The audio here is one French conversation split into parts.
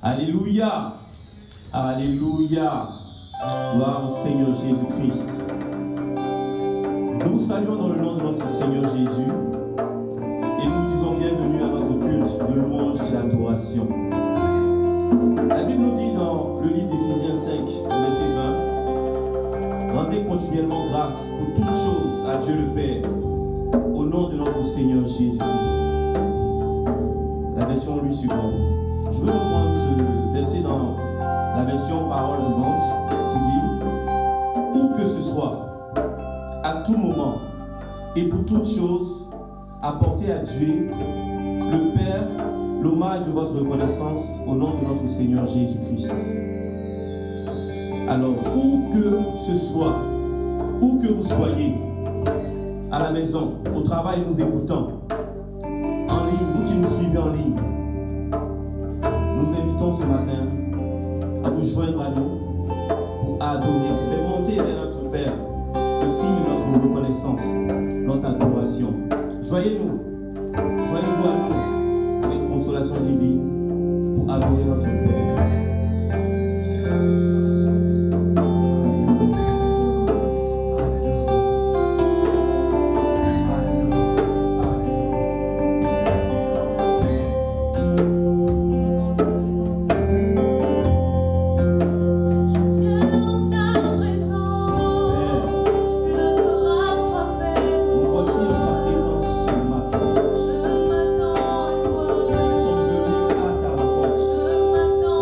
Alléluia. Alléluia. Gloire au Seigneur Jésus-Christ. Nous vous saluons dans le nom de notre Seigneur Jésus et nous vous disons bienvenue à notre culte de louange et d'adoration. La Bible nous dit dans le livre d'Éphésiens 5, verset 20, rendez continuellement grâce pour toutes choses à Dieu le Père, au nom de notre Seigneur Jésus-Christ. La version lui suivante. Je veux reprendre ce verset dans la version parole vivante qui dit: où que ce soit, à tout moment et pour toutes choses, apportez à Dieu, le Père, l'hommage de votre reconnaissance au nom de notre Seigneur Jésus-Christ. Alors, où que ce soit, où que vous soyez, à la maison, au travail, nous écoutons, en ligne, vous qui nous suivez en ligne, nous invitons ce matin à vous joindre à nous pour adorer, pour faire monter vers notre Père le signe de notre reconnaissance, notre adoration. Joyez-nous, joignez-vous à nous avec consolation divine pour adorer notre Père. Je m'attends à toi.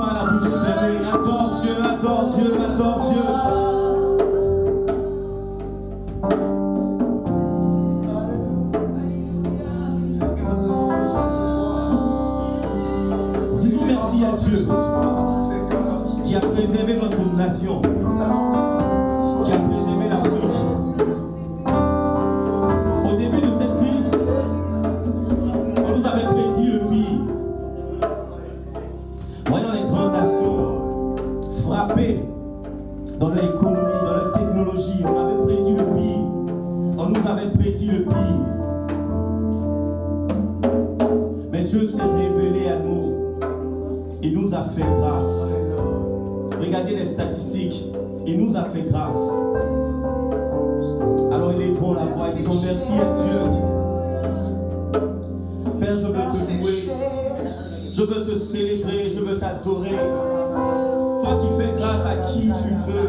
pas la bouche fermée. Adore Dieu, adore Dieu, adore Dieu. Dis merci à Dieu qui a préservé notre nation, qui a préservé l'Afrique. Au début de cette crise, on nous avait prédit le pire. Voyons les grandes nations frappées dans l'économie, dans la technologie. On avait prédit le pire. On nous avait prédit le pire. Mais Dieu s'est révélé à nous. Il nous a fait grâce. Regardez les statistiques. Il nous a fait grâce. Alors élevons la voix et disons merci à Dieu. Père, je veux te louer. Je veux te célébrer. Je veux t'adorer. Toi qui fais grâce à qui tu veux.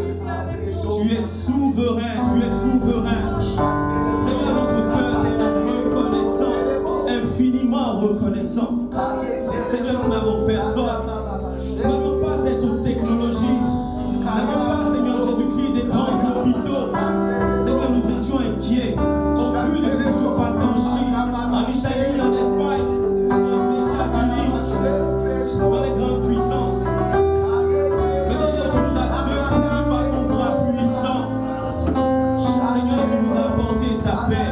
Tu es souverain. Tu es souverain. Seigneur, notre cœur est reconnaissant. Infiniment reconnaissant. Seigneur, nous n'avons personne. Nous n'avons pas cette technologie. Nous n'avons pas, Seigneur Jésus-Christ, des grands hôpitaux. Seigneur, nous étions inquiets. Au vu de ce qui se passe en Chine, en Italie, en Espagne, aux États-Unis, dans les grandes puissances. Mais Seigneur, tu nous as secoués par ton bras puissant. Seigneur, tu nous as apporté ta paix.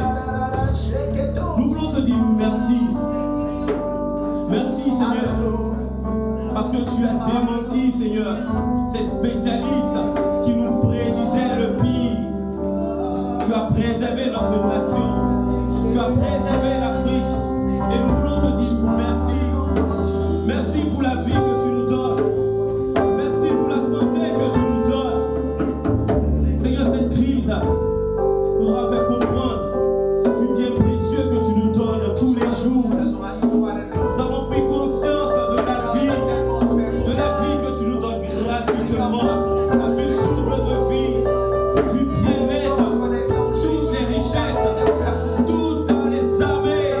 Nous voulons te dire merci. Merci, Seigneur. Parce que tu as démenti, Seigneur, ces spécialistes qui nous prédisaient le pire. Tu as préservé notre nation. Tu as préservé l'Afrique. Et nous voulons te dire merci. Merci pour la vie que tu nous donnes. Merci pour la santé que tu nous donnes. Seigneur, cette crise nous a fait comprendre du bien précieux que tu nous donnes tous les jours. Nous avons pris conscience de la vie que tu nous donnes gratuitement, du souffle de vie, du bien-être, toutes ces richesses, toutes les armées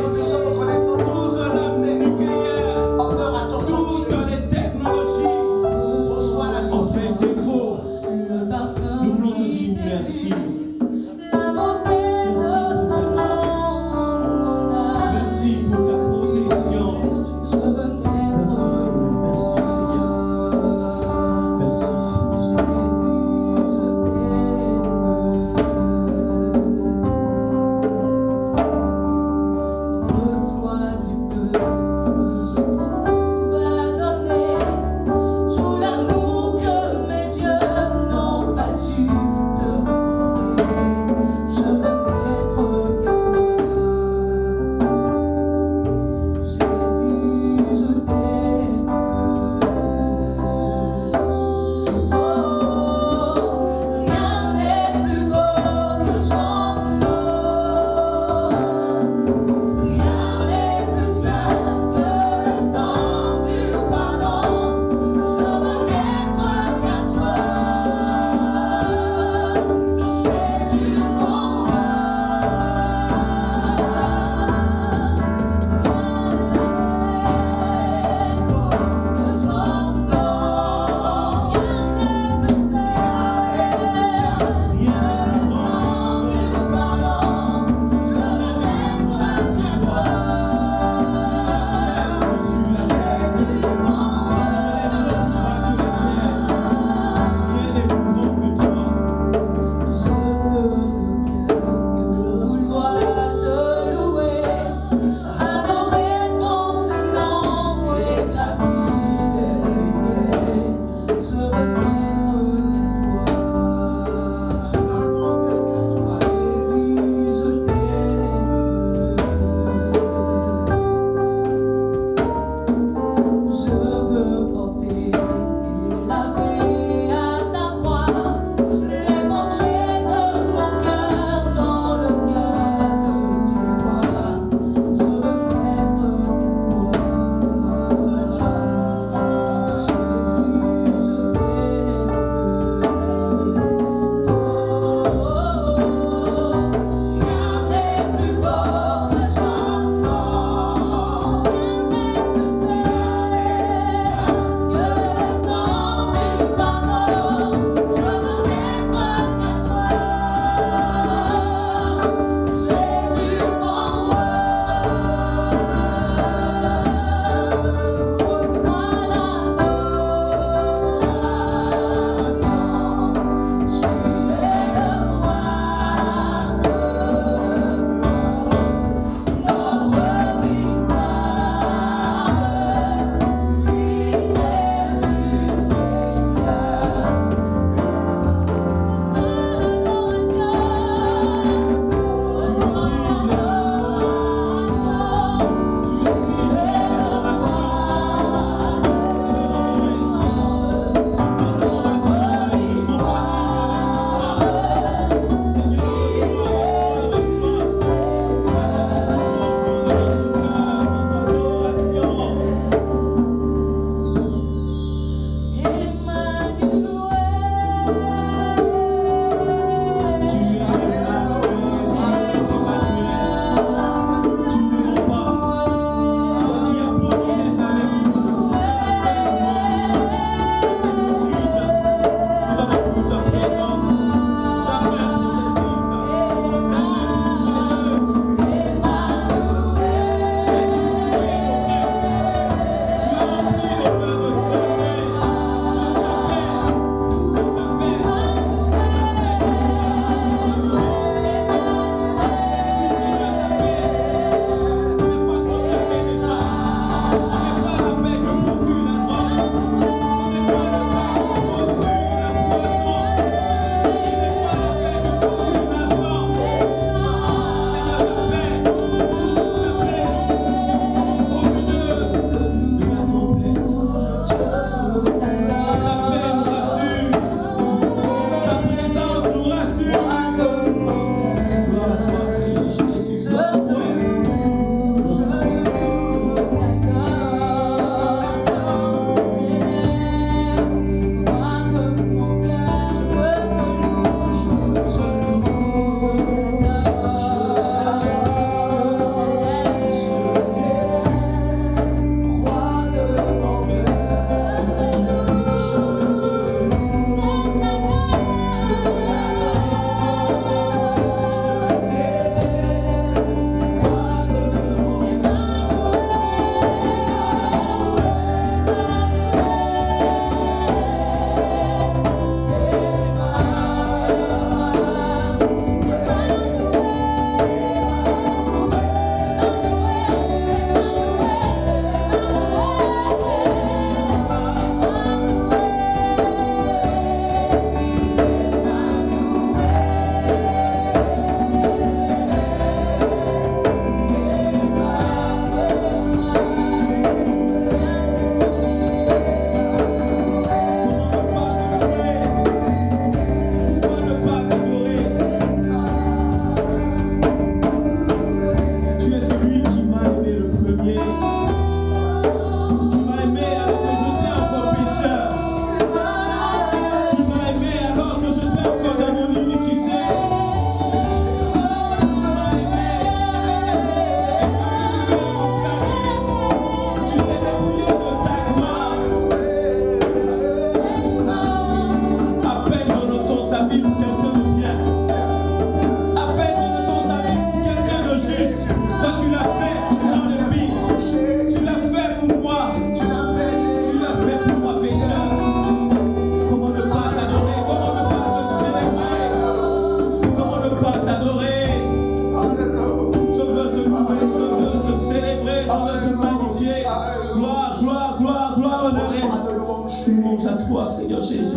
louange à toi, Seigneur Jésus.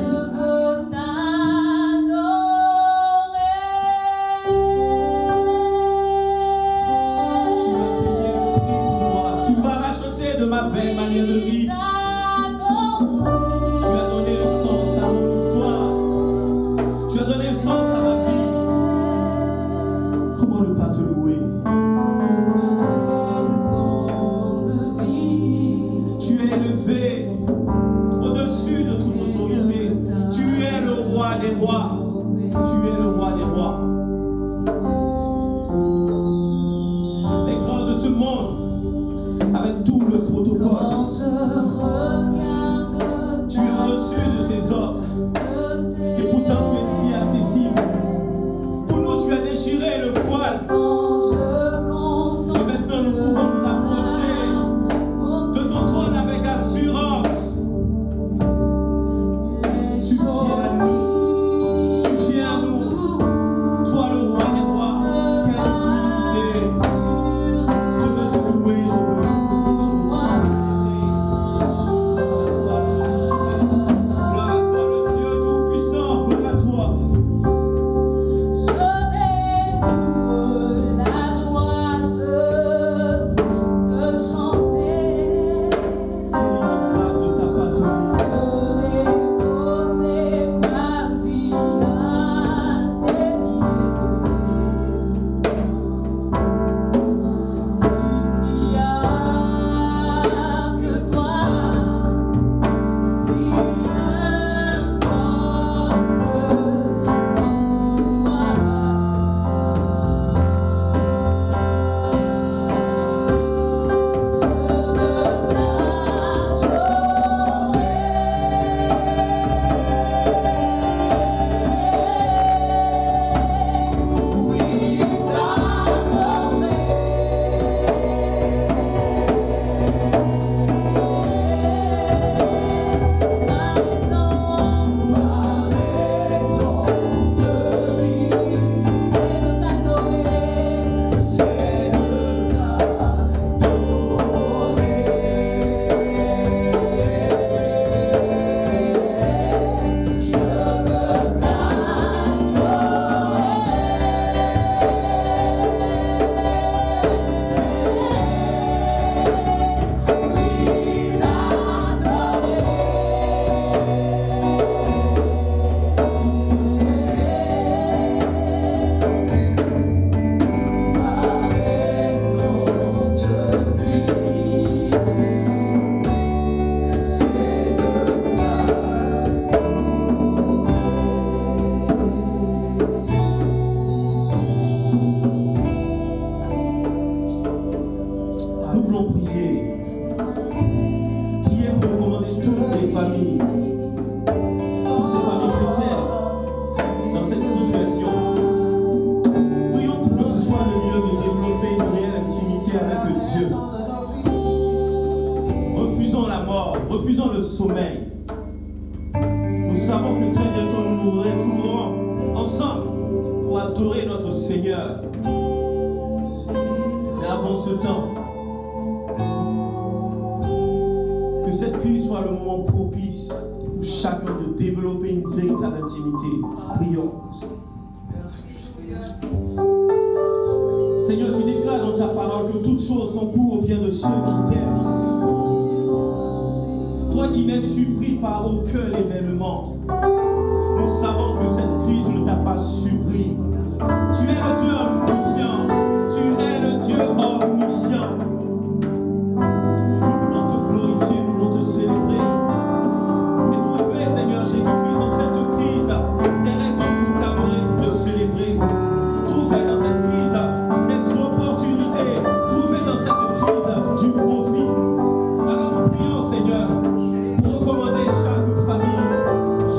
De ma belle manière de vivre. Tu as donné le sens à mon histoire. Tu as donné le sens à ma vie. Comment ne pas te louer? Tu es élevé au-dessus de toute autorité. Tu es le roi des rois. Tu es le roi des rois. Les grands de ce monde, avec tout le protocole, tu es au-dessus de ces hommes et pourtant tu es si accessible. Pour nous tu as déchiré le voile et maintenant nous pouvons nous approcher de ton trône avec assurance. Tu viens à nous, tu viens à nous, toi le roi des rois. Quelle humilité! Je veux te louer, je veux refusons le sommeil. Nous savons que très bientôt nous nous retrouverons ensemble pour adorer notre Seigneur. Mais avant ce temps, que cette crise soit le moment propice pour chacun de développer une véritable intimité. Prions. Seigneur, tu déclares dans ta parole que toutes choses concourent au bien de ceux qui t'aiment. Toi qui n'es surpris par aucun événement, nous savons que cette crise ne t'a pas surpris. Tu es le Dieu omniscient. Tu es le Dieu omniscient. Nous voulons te glorifier, nous voulons te célébrer. Et trouver, Seigneur Jésus-Christ, dans cette crise, des raisons pour t'adorer, pour te célébrer. Trouver dans cette crise des opportunités. Trouver dans cette crise du profit. Alors nous prions, Seigneur, pour recommander chaque famille,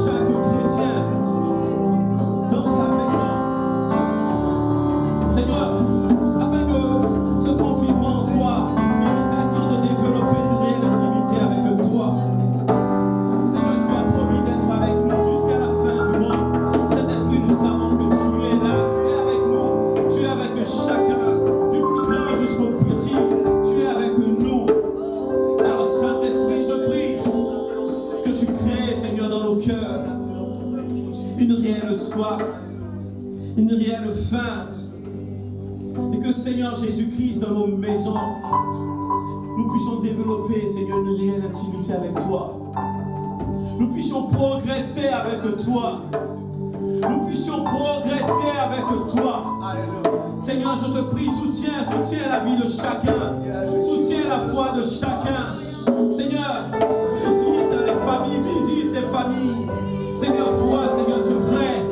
chaque chrétien dans sa maison. soif, une réelle faim. Et que Seigneur Jésus-Christ, dans nos maisons, nous puissions développer, Seigneur, une réelle intimité avec toi. Nous puissions progresser avec toi. Nous puissions progresser avec toi. Seigneur, je te prie, soutiens la vie de chacun. Soutiens la foi de chacun. Seigneur, visite les familles. Seigneur, vois, Seigneur, ce frère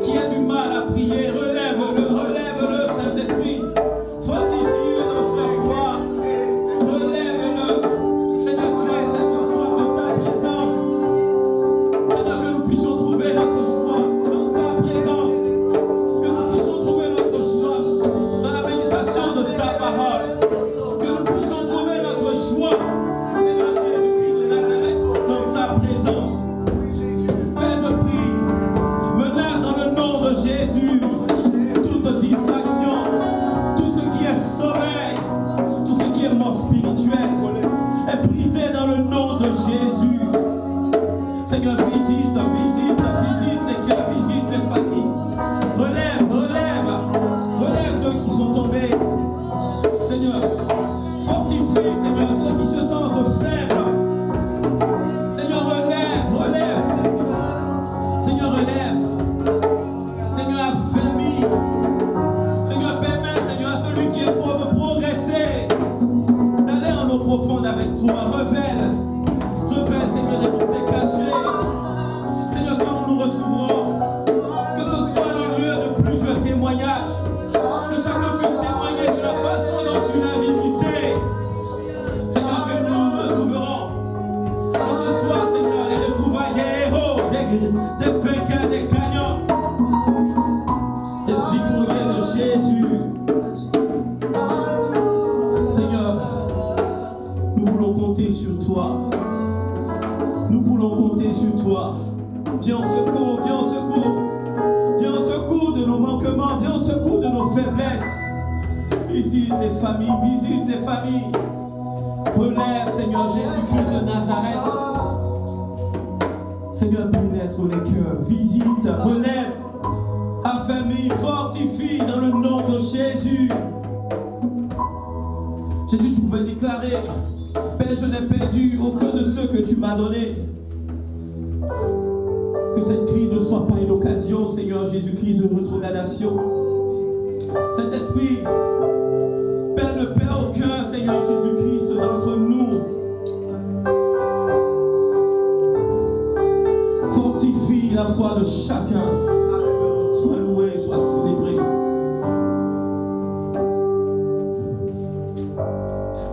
qui a du mal à prier. Relève-le, Saint-Esprit. Fortifie notre foi. Relève-le. Seigneur, crée cette soif de ta présence. Seigneur, que nous puissions trouver notre joie dans ta présence. Que nous puissions trouver notre joie dans la méditation de ta parole. Que nous puissions trouver notre joie, Seigneur Jésus-Christ de Nazareth, dans sa présence. Père, je prie, menace dans le nom de Jésus toute distraction, tout ce qui est sommeil, tout ce qui est mort spirituel est brisé dans le nom de Jésus. Seigneur, visite les cœurs, visite les familles. Relève ceux qui sont tombés. Seigneur, fortifie, Seigneur, ceux qui se sentent faibles. Seigneur, relève. Seigneur, relève. Seigneur, affermis. Seigneur, permets, Seigneur, à celui qui est fort de progresser, d'aller en eau profonde avec toi. Révèle, Seigneur, des mystères cachés. Seigneur, quand nous nous retrouverons, que ce soit le lieu de plusieurs témoignages, que chacun puisse témoigner de la façon dont tu l'as visité. Seigneur, que nous nous retrouverons. Que ce soit, Seigneur, les retrouvailles des héros, des vainqueurs, des gagnants, des victorieux de Jésus. Seigneur, nous voulons compter sur toi. Nous voulons compter sur toi. Viens au secours, viens au secours. Viens au secours de nos manquements, viens au secours de nos faiblesses. Visite les familles. Relève, Seigneur Jésus-Christ de Nazareth. Seigneur, pénètre les cœurs. Visite, relève, affermis, fortifie dans le nom de Jésus. Jésus, tu pouvais déclarer: Père, je n'ai perdu aucun de ceux que tu m'as donnés. Que cette crise ne soit pas une occasion, Seigneur Jésus-Christ, de rétrogradation. Saint-Esprit, Père, ne perds aucun, Seigneur Jésus-Christ, d'entre nous. Fortifie la foi de chacun. Sois loué, sois célébré.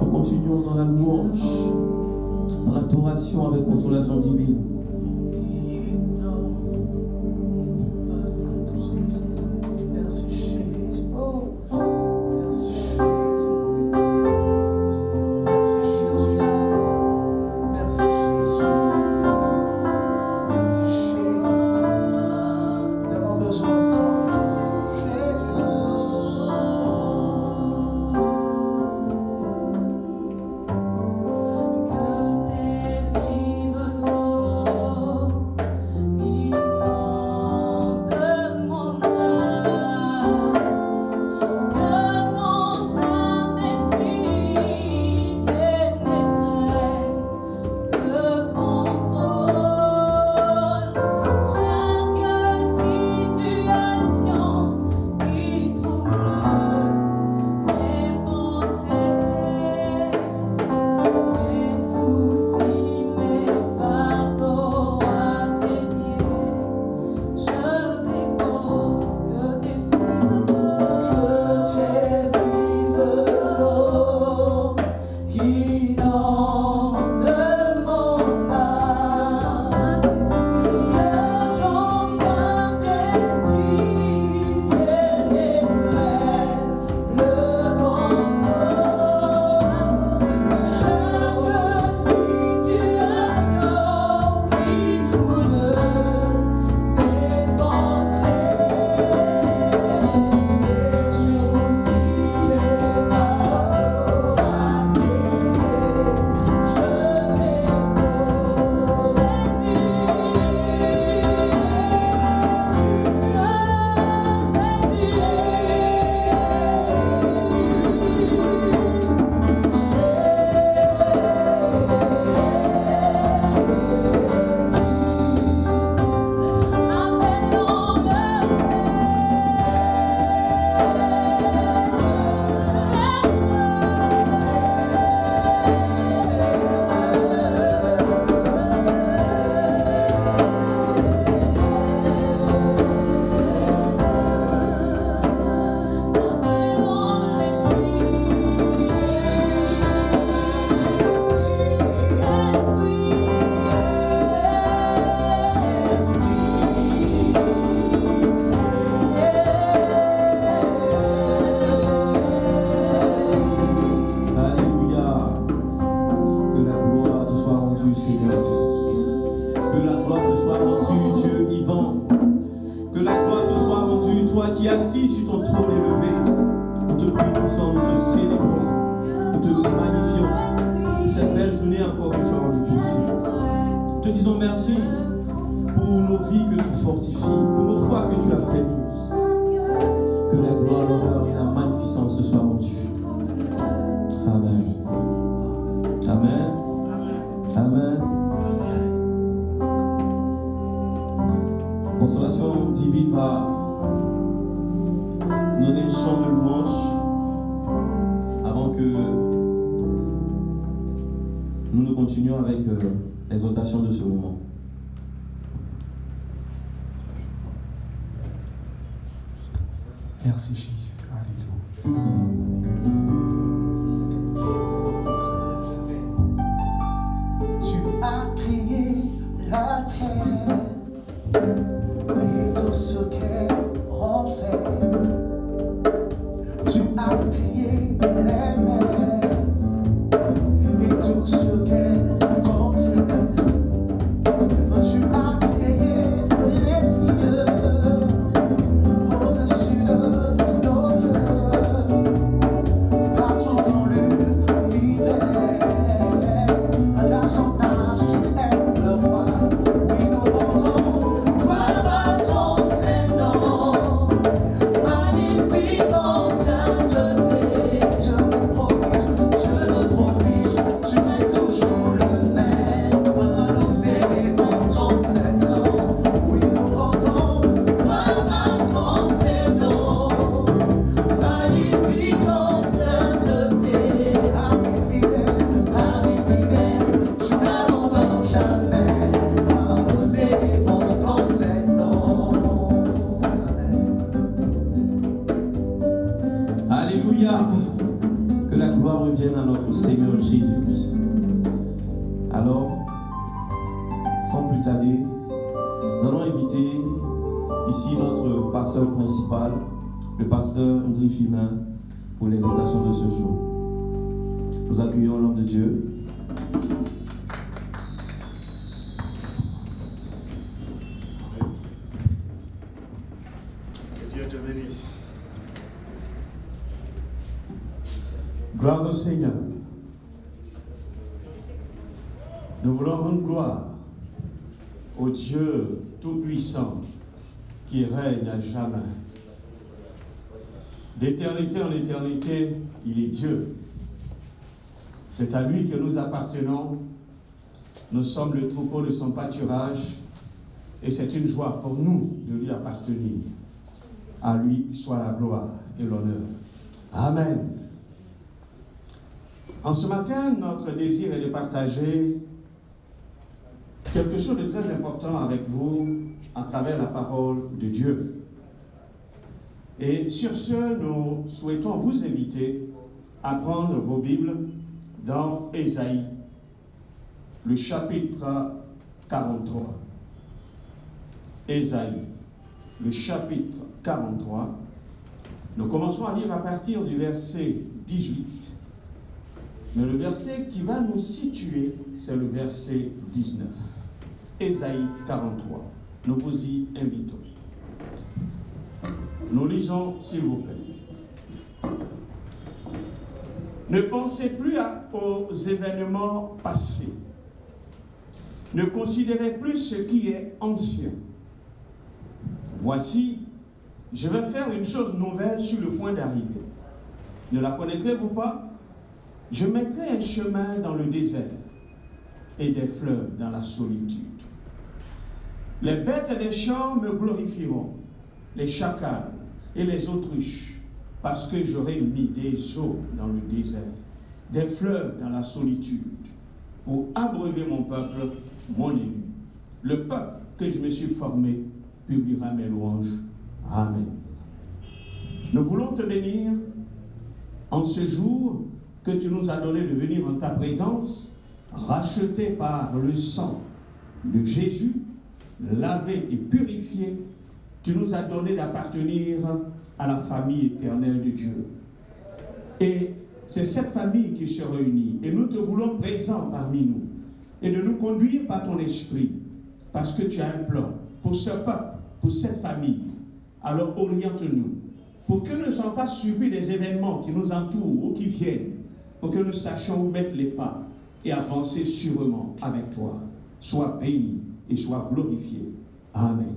Nous continuons dans la louange, dans l'adoration avec consolation divine. Que tes vives eaux Seigneur. Que la gloire te soit rendue, Dieu vivant. Que la gloire te soit rendue, toi qui es assis sur ton trône élevé. Nous te bénissons, nous te célébrons, nous te magnifions. Cette belle journée encore que tu as rendue possible. Nous te disons merci pour nos vies que tu fortifies, pour nos foi que tu as fait vivre. Que la gloire, l'honneur et la magnificence te soient rendues. Amen. Amen. Amen. Consolation divine va nous donner un chant de louange avant que nous continuions avec l'exhortation de ce moment. Merci Jésus. Alléluia. Tu as créé la terre et tout ce qu'elle renferme. Tu as créé les mers et tout ce qu'elle contient. Tu as créé les cieux au-dessus de nos yeux, partout dans l'univers. À l'âge en âge, tu es le roi. Oui, nous rendons gloire à ton Saint-Nom, magnifique en sainteté. Je le prodige, tu es toujours le même. Nous célébrons ton Saint-Nom. Oui, nous rendons gloire à ton Saint-Nom, magnifique en sainteté. Ami fidèle, tu n'abandonnes jamais. Nous célébrons ton Saint-Nom. Amen. Alléluia. Que la gloire revienne à notre Seigneur Jésus-Christ. Alors, sans plus tarder, nous allons inviter ici notre pasteur principal, le pasteur André Fimin, pour l'exhortation de ce jour. Nous accueillons l'homme de Dieu. Que Dieu te bénisse. Gloire au Seigneur. Nous voulons rendre gloire au Dieu Tout-Puissant qui règne à jamais. D'éternité en éternité, il est Dieu. C'est à lui que nous appartenons. Nous sommes le troupeau de son pâturage et c'est une joie pour nous de lui appartenir. À lui soit la gloire et l'honneur. Amen. En ce matin, notre désir est de partager quelque chose de très important avec vous à travers la parole de Dieu. Et sur ce, nous souhaitons vous inviter à prendre vos Bibles dans Ésaïe, le chapitre 43. Ésaïe, le chapitre 43. Nous commençons à lire à partir du verset 18. Mais le verset qui va nous situer, c'est le verset 19. Ésaïe 43. Nous vous y invitons. Nous lisons, s'il vous plaît. Ne pensez plus aux événements passés. Ne considérez plus ce qui est ancien. Voici, je vais faire une chose nouvelle sur le point d'arriver. Ne la connaîtrez-vous pas? Je mettrai un chemin dans le désert et des fleuves dans la solitude. Les bêtes des champs me glorifieront, les chacals et les autruches, parce que j'aurai mis des eaux dans le désert, des fleuves dans la solitude, pour abreuver mon peuple, mon élu. Le peuple que je me suis formé publiera mes louanges. Amen. Nous voulons te bénir en ce jour que tu nous as donné de venir en ta présence, racheté par le sang de Jésus, lavé et purifié. Tu nous as donné d'appartenir à la famille éternelle de Dieu. Et c'est cette famille qui se réunit. Et nous te voulons présent parmi nous. et de nous conduire par ton esprit, parce que tu as un plan pour ce peuple, pour cette famille. Alors oriente-nous, pour que nous ne soyons pas surpris des événements qui nous entourent ou qui viennent, pour que nous sachions où mettre les pas et avancer sûrement avec toi. Sois béni et sois glorifié. Amen.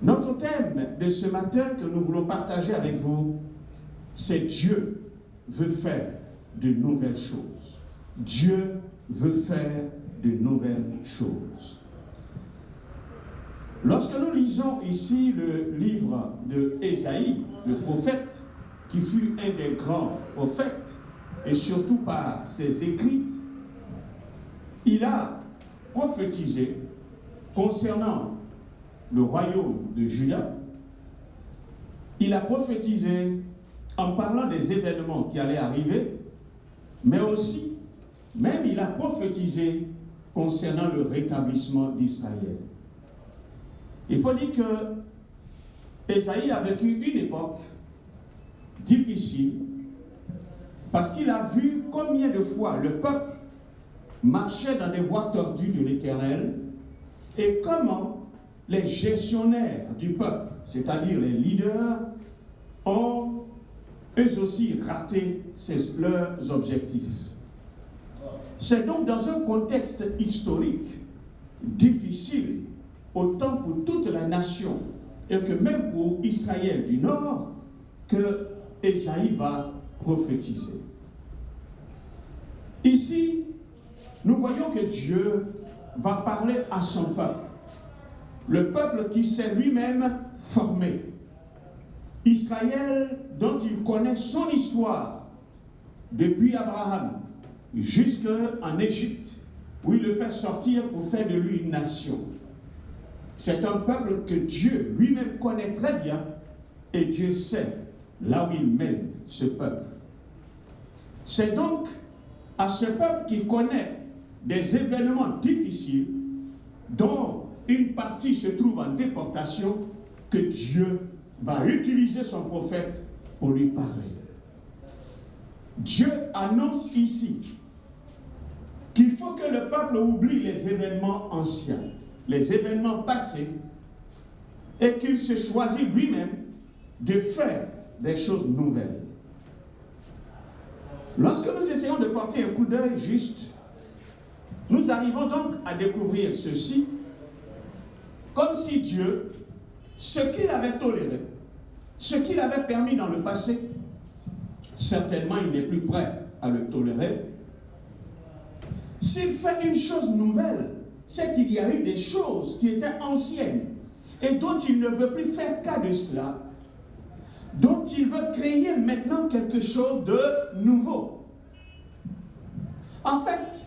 Notre thème de ce matin que nous voulons partager avec vous, c'est Dieu veut faire de nouvelles choses. Dieu veut faire de nouvelles choses. Lorsque nous lisons ici le livre de Ésaïe, le prophète, qui fut un des grands prophètes, et surtout par ses écrits, il a prophétisé concernant le royaume de Juda. Il a prophétisé en parlant des événements qui allaient arriver, mais aussi, même il a prophétisé concernant le rétablissement d'Israël. Il faut dire que Ésaïe a vécu une époque difficile parce qu'il a vu combien de fois le peuple marchait dans des voies tordues de l'Éternel et comment les gestionnaires du peuple, c'est-à-dire les leaders, ont eux aussi raté leurs objectifs. C'est donc dans un contexte historique difficile, autant pour toute la nation et que même pour Israël du Nord, que Ésaïe va prophétiser. Ici, nous voyons que Dieu va parler à son peuple, le peuple qui s'est lui-même formé. Israël, dont il connaît son histoire, depuis Abraham jusqu'en Égypte, où il le fait sortir pour faire de lui une nation. C'est un peuple que Dieu lui-même connaît très bien, et Dieu sait là où il mène ce peuple. C'est donc à ce peuple qui connaît des événements difficiles, dont une partie se trouve en déportation, que Dieu va utiliser son prophète pour lui parler. Dieu annonce ici qu'il faut que le peuple oublie les événements anciens, les événements passés, et qu'il se choisit lui-même de faire des choses nouvelles. Lorsque nous essayons de porter un coup d'œil juste, nous arrivons donc à découvrir ceci, comme si Dieu, ce qu'il avait toléré, ce qu'il avait permis dans le passé, certainement il n'est plus prêt à le tolérer. S'il fait une chose nouvelle, c'est qu'il y a eu des choses qui étaient anciennes et dont il ne veut plus faire cas de cela, dont il veut créer maintenant quelque chose de nouveau. En fait,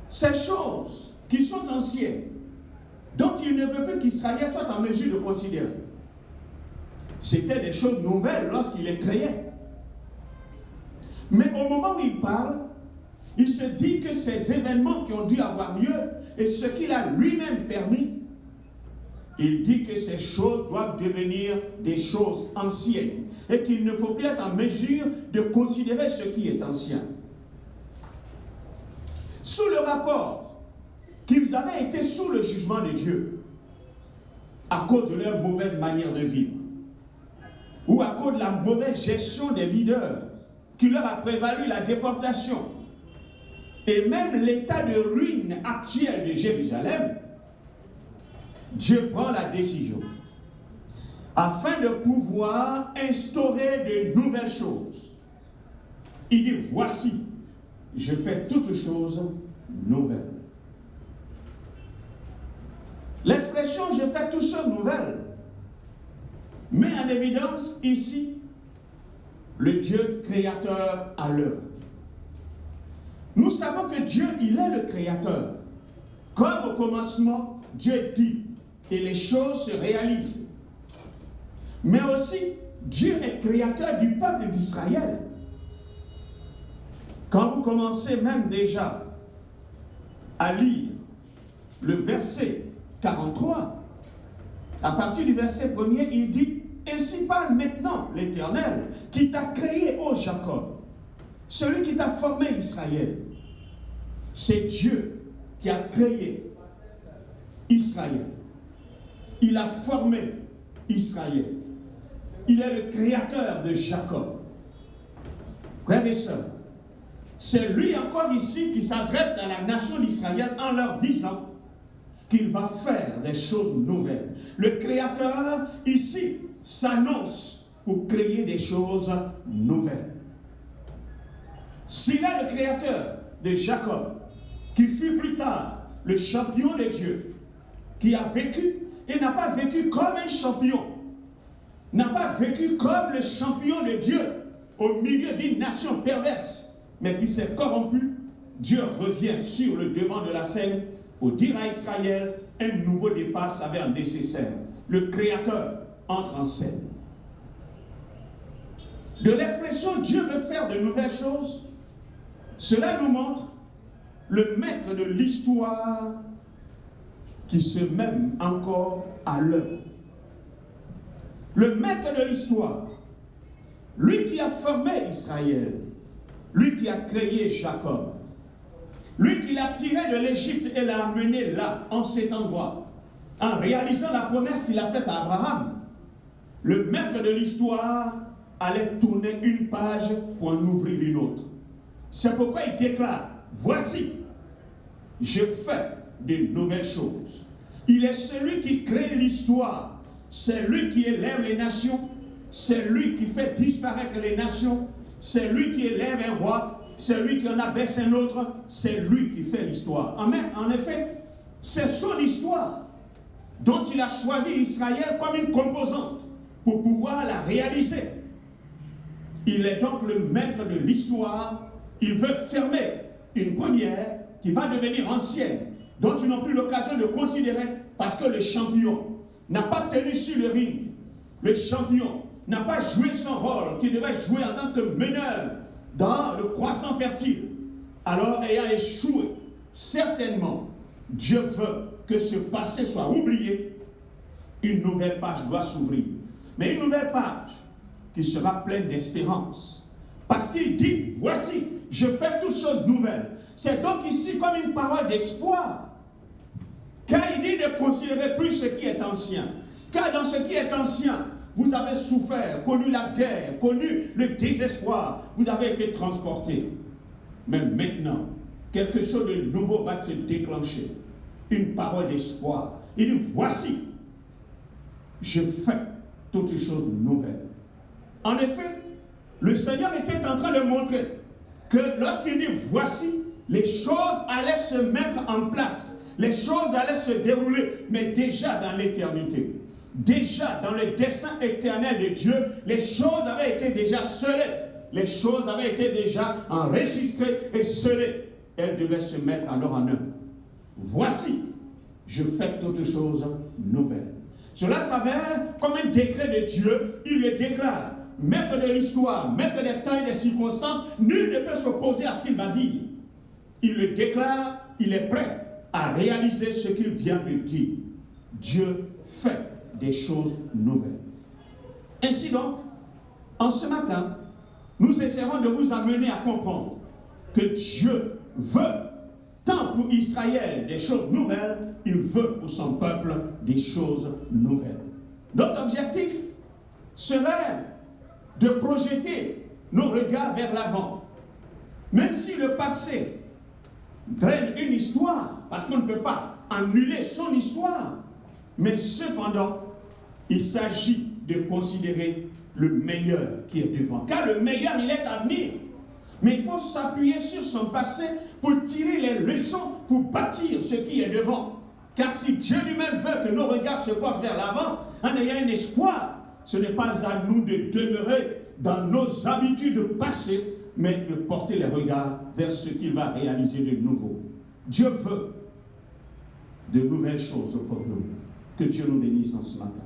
ces choses qui sont anciennes, dont il ne veut plus qu'Israël soit en mesure de considérer, c'était des choses nouvelles lorsqu'il les créait. Mais au moment où il parle, il se dit que ces événements qui ont dû avoir lieu et ce qu'il a lui-même permis, il dit que ces choses doivent devenir des choses anciennes et qu'il ne faut plus être en mesure de considérer ce qui est ancien. Sous le rapport qu'ils avaient été sous le jugement de Dieu à cause de leur mauvaise manière de vivre ou à cause de la mauvaise gestion des leaders qui leur a prévalu la déportation et même l'état de ruine actuel de Jérusalem, Dieu prend la décision afin de pouvoir instaurer de nouvelles choses. Il dit, voici, je fais toutes choses nouvelles. L'expression « je fais toutes choses nouvelles » met en évidence ici le Dieu créateur à l'œuvre. Nous savons que Dieu, il est le créateur. Comme au commencement, Dieu dit, et les choses se réalisent. Mais aussi, Dieu est créateur du peuple d'Israël. Quand vous commencez même déjà à lire le verset 43, à partir du verset 1er, il dit « Ainsi parle maintenant l'Éternel qui t'a créé, ô Jacob, Celui qui t'a formé, Israël, c'est Dieu qui a créé Israël. Il a formé Israël. Il est le créateur de Jacob. Frères et sœurs, c'est lui encore ici qui s'adresse à la nation d'Israël en leur disant qu'il va faire des choses nouvelles. Le créateur ici s'annonce pour créer des choses nouvelles. S'il est le créateur de Jacob, qui fut plus tard le champion de Dieu, qui a vécu et n'a pas vécu comme un champion, n'a pas vécu comme le champion de Dieu au milieu d'une nation perverse, mais qui s'est corrompu, Dieu revient sur le devant de la scène pour dire à Israël, un nouveau départ s'avère nécessaire. Le Créateur entre en scène. De l'expression Dieu veut faire de nouvelles choses, cela nous montre le maître de l'histoire qui se met encore à l'œuvre. Le maître de l'histoire, lui qui a formé Israël, lui qui a créé Jacob, lui qui l'a tiré de l'Égypte et l'a amené là, en cet endroit, en réalisant la promesse qu'il a faite à Abraham, le maître de l'histoire allait tourner une page pour en ouvrir une autre. C'est pourquoi il déclare, voici, je fais de nouvelles choses. Il est celui qui crée l'histoire, c'est lui qui élève les nations, c'est lui qui fait disparaître les nations, c'est lui qui élève un roi, c'est lui qui en abaisse un autre, c'est lui qui fait l'histoire. Amen. En effet, c'est son histoire dont il a choisi Israël comme une composante pour pouvoir la réaliser. Il est donc le maître de l'histoire. Il veut fermer une première qui va devenir ancienne, dont ils n'ont plus l'occasion de considérer parce que le champion n'a pas tenu sur le ring. Le champion n'a pas joué son rôle qu'il devait jouer en tant que meneur dans le croissant fertile. Alors, ayant échoué, certainement, Dieu veut que ce passé soit oublié. Une nouvelle page doit s'ouvrir. Mais une nouvelle page qui sera pleine d'espérance. Parce qu'il dit, voici, je fais toutes choses nouvelles. C'est donc ici comme une parole d'espoir. Car il dit de considérer plus ce qui est ancien. Car dans ce qui est ancien, vous avez souffert, connu la guerre, connu le désespoir. Vous avez été transportés. Mais maintenant, quelque chose de nouveau va se déclencher. Une parole d'espoir. Il dit, voici, je fais toutes choses nouvelles. En effet, le Seigneur était en train de montrer que lorsqu'il dit, voici, les choses allaient se mettre en place. Les choses allaient se dérouler, mais déjà dans l'éternité. Déjà dans le dessein éternel de Dieu, les choses avaient été déjà scellées. Les choses avaient été déjà enregistrées et scellées. Elles devaient se mettre alors en œuvre. Voici, je fais toutes choses nouvelles. Cela s'avère comme un décret de Dieu. Il le déclare. Maître de l'histoire, maître des temps et des circonstances, nul ne peut s'opposer à ce qu'il va dire. Il le déclare, il est prêt à réaliser ce qu'il vient de dire. Dieu fait des choses nouvelles. Ainsi donc, en ce matin, nous essaierons de vous amener à comprendre que Dieu veut, tant pour Israël des choses nouvelles, il veut pour son peuple des choses nouvelles. Notre objectif serait de projeter nos regards vers l'avant. Même si le passé draine une histoire, parce qu'on ne peut pas annuler son histoire, mais cependant, il s'agit de considérer le meilleur qui est devant. Car le meilleur, il est à venir. Mais il faut s'appuyer sur son passé pour tirer les leçons, pour bâtir ce qui est devant. Car si Dieu lui-même veut que nos regards se portent vers l'avant, en ayant un espoir, ce n'est pas à nous de demeurer dans nos habitudes passées, mais de porter les regards vers ce qu'il va réaliser de nouveau. Dieu veut de nouvelles choses pour nous. Que Dieu nous bénisse en ce matin.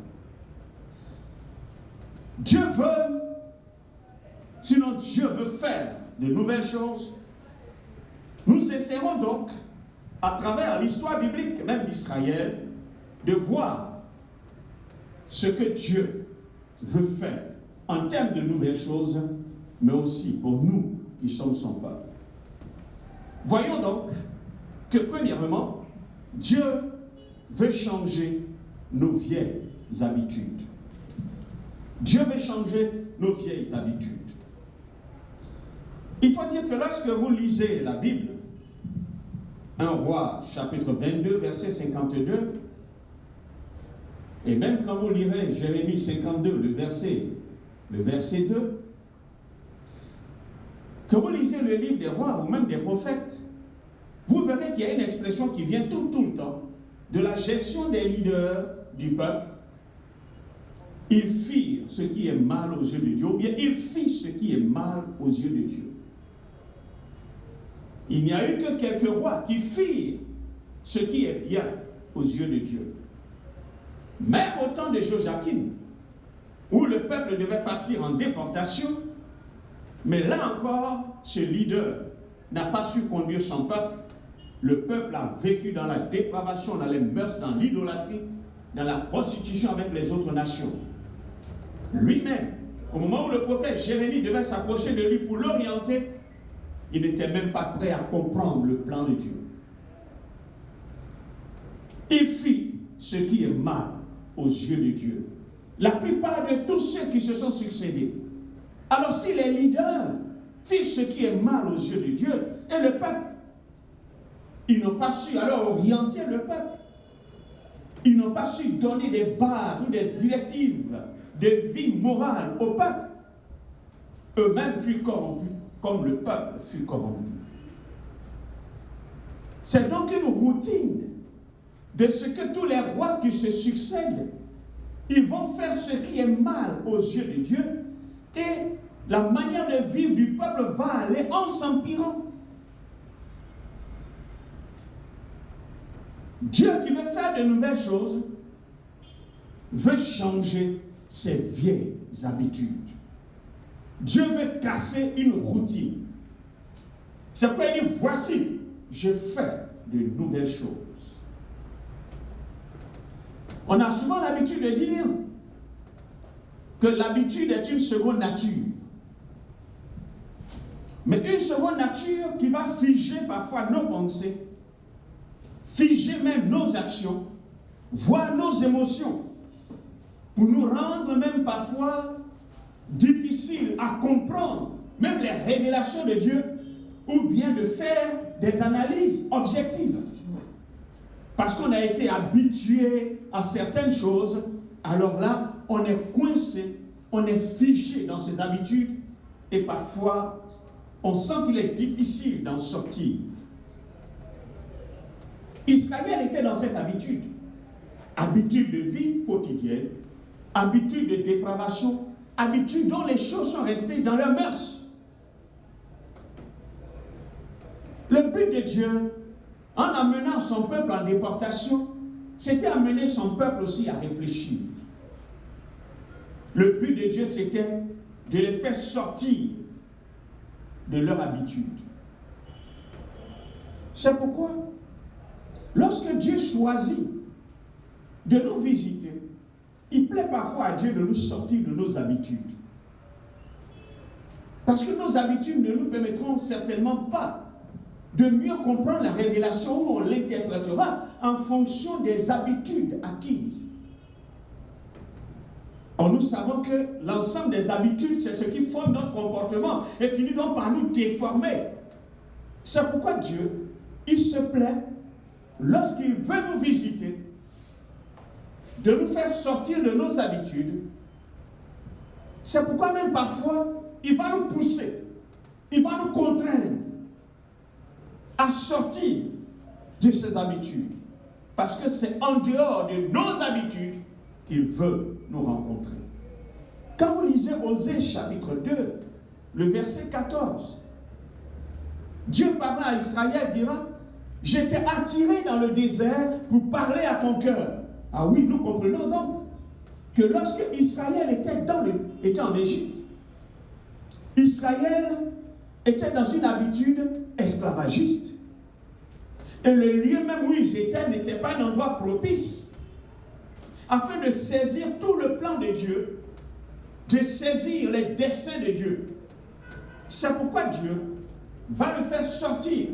Dieu veut, sinon Dieu veut faire de nouvelles choses. Nous essaierons donc, à travers l'histoire biblique, même d'Israël, de voir ce que Dieu veut faire en termes de nouvelles choses, mais aussi pour nous qui sommes son peuple. Voyons donc que premièrement, Dieu veut changer nos vieilles habitudes. Dieu veut changer nos vieilles habitudes. Il faut dire que lorsque vous lisez la Bible, 1 Roi, chapitre 22, verset 52, et même quand vous lirez Jérémie 52, le verset 2, que vous lisez le livre des rois ou même des prophètes, vous verrez qu'il y a une expression qui vient tout le temps de la gestion des leaders du peuple. Ils firent ce qui est mal aux yeux de Dieu, ou bien ils firent ce qui est mal aux yeux de Dieu. Il n'y a eu que quelques rois qui firent ce qui est bien aux yeux de Dieu. Même au temps de Joachim, où le peuple devait partir en déportation, mais là encore, ce leader n'a pas su conduire son peuple. Le peuple a vécu dans la dépravation, dans les mœurs, dans l'idolâtrie, dans la prostitution avec les autres nations. Lui-même, au moment où le prophète Jérémie devait s'approcher de lui pour l'orienter, il n'était même pas prêt à comprendre le plan de Dieu. Il fit ce qui est mal aux yeux de Dieu. La plupart de tous ceux qui se sont succédés. Alors si les leaders firent ce qui est mal aux yeux de Dieu, et le peuple, ils n'ont pas su alors orienter le peuple. Ils n'ont pas su donner des bases ou des directives de vie morale au peuple. Eux-mêmes furent corrompus, comme le peuple fut corrompu. C'est donc une routine de ce que tous les rois qui se succèdent, ils vont faire ce qui est mal aux yeux de Dieu, et la manière de vivre du peuple va aller en s'empirant. Dieu qui veut faire de nouvelles choses veut changer ses vieilles habitudes. Dieu veut casser une routine. C'est pourquoi il dit, voici, je fais de nouvelles choses. On a souvent l'habitude de dire que l'habitude est une seconde nature. Mais une seconde nature qui va figer parfois nos pensées, figer même nos actions, voire nos émotions, pour nous rendre même parfois difficiles à comprendre, même les révélations de Dieu, ou bien de faire des analyses objectives. Parce qu'on a été habitué à certaines choses, alors là, on est coincé, on est figé dans ses habitudes, et parfois, on sent qu'il est difficile d'en sortir. Israël était dans cette habitude. Habitude de vie quotidienne, habitude de dépravation, habitude dont les choses sont restées dans leurs mœurs. Le but de Dieu, en amenant son peuple en déportation, c'était amener son peuple aussi à réfléchir. Le but de Dieu, c'était de les faire sortir de leur habitude. C'est pourquoi, lorsque Dieu choisit de nous visiter, il plaît parfois à Dieu de nous sortir de nos habitudes. Parce que nos habitudes ne nous permettront certainement pas de mieux comprendre la révélation, où on l'interprétera en fonction des habitudes acquises. Or, nous savons que l'ensemble des habitudes, c'est ce qui forme notre comportement et finit donc par nous déformer. C'est pourquoi Dieu, il se plaît, lorsqu'il veut nous visiter, de nous faire sortir de nos habitudes. C'est pourquoi même parfois, il va nous pousser, il va nous contraindre à sortir de ces habitudes. Parce que c'est en dehors de nos habitudes qu'il veut nous rencontrer. Quand vous lisez Osée chapitre 2, le verset 14, Dieu parlant à Israël dira, « Je t'ai attiré dans le désert pour parler à ton cœur. » Ah oui, nous comprenons donc que lorsque Israël était en Égypte, Israël était dans une habitude esclavagiste. Et le lieu même où ils étaient n'était pas un endroit propice afin de saisir tout le plan de Dieu, de saisir les desseins de Dieu. C'est pourquoi Dieu, va le faire sortir.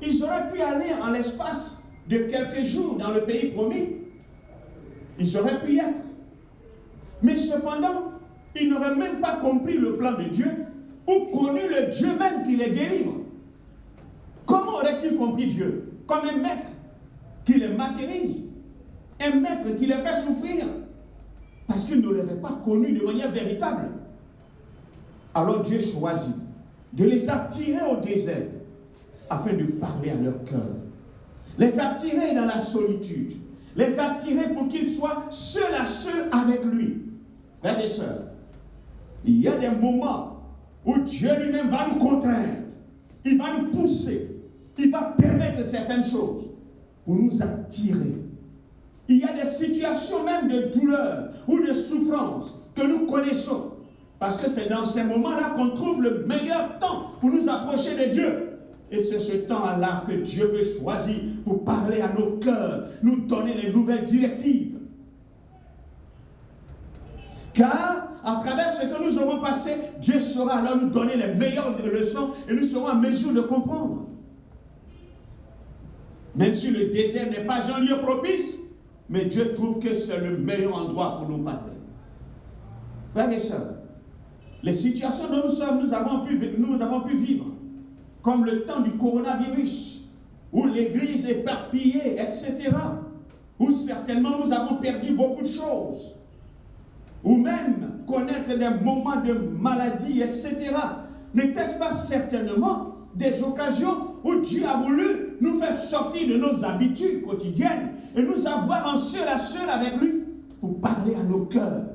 Ils auraient pu aller en l'espace de quelques jours dans le pays promis. Ils auraient pu y être. Mais cependant, ils n'auraient même pas compris le plan de Dieu ou connu le Dieu même qui les délivre. Comment auraient-ils compris Dieu? Comme un maître qui les martyrise, un maître qui les fait souffrir, parce qu'ils ne l'auraient pas connu de manière véritable. Alors Dieu choisit de les attirer au désert afin de parler à leur cœur, les attirer dans la solitude, les attirer pour qu'ils soient seuls à seuls avec lui. Frères et sœurs, il y a des moments où Dieu lui-même va nous contraindre, il va nous pousser, il va permettre certaines choses pour nous attirer. Il y a des situations même de douleur ou de souffrance que nous connaissons, parce que c'est dans ces moments-là qu'on trouve le meilleur temps pour nous approcher de Dieu. Et c'est ce temps-là que Dieu veut choisir pour parler à nos cœurs, nous donner les nouvelles directives. Car, à travers ce que nous aurons passé, Dieu saura alors nous donner les meilleures leçons et nous serons en mesure de comprendre. Même si le désert n'est pas un lieu propice, mais Dieu trouve que c'est le meilleur endroit pour nous parler. Frères et sœurs, les situations dont nous avons pu vivre, comme le temps du coronavirus, où l'église est éparpillée, etc., où certainement nous avons perdu beaucoup de choses, ou même connaître des moments de maladie, etc., n'était-ce pas certainement des occasions où Dieu a voulu nous faire sortir de nos habitudes quotidiennes et nous avoir en seul à seul avec lui pour parler à nos cœurs,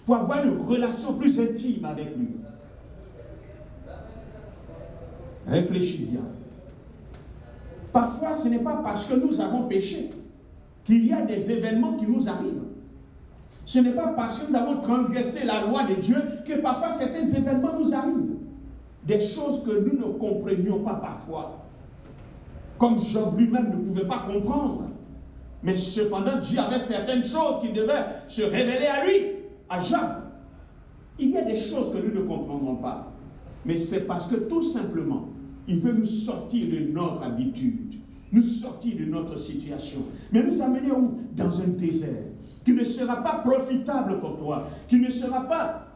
pour avoir une relation plus intime avec lui. Réfléchis bien. Parfois, ce n'est pas parce que nous avons péché qu'il y a des événements qui nous arrivent. Ce n'est pas parce que nous avons transgressé la loi de Dieu que parfois certains événements nous arrivent. Des choses que nous ne comprenions pas parfois. Comme Job lui-même ne pouvait pas comprendre. Mais cependant, Dieu avait certaines choses qui devaient se révéler à lui, à Job. Il y a des choses que nous ne comprendrons pas. Mais c'est parce que tout simplement, il veut nous sortir de notre habitude, nous sortir de notre situation. Mais nous amener où? Dans un désert qui ne sera pas profitable pour toi, qui ne sera pas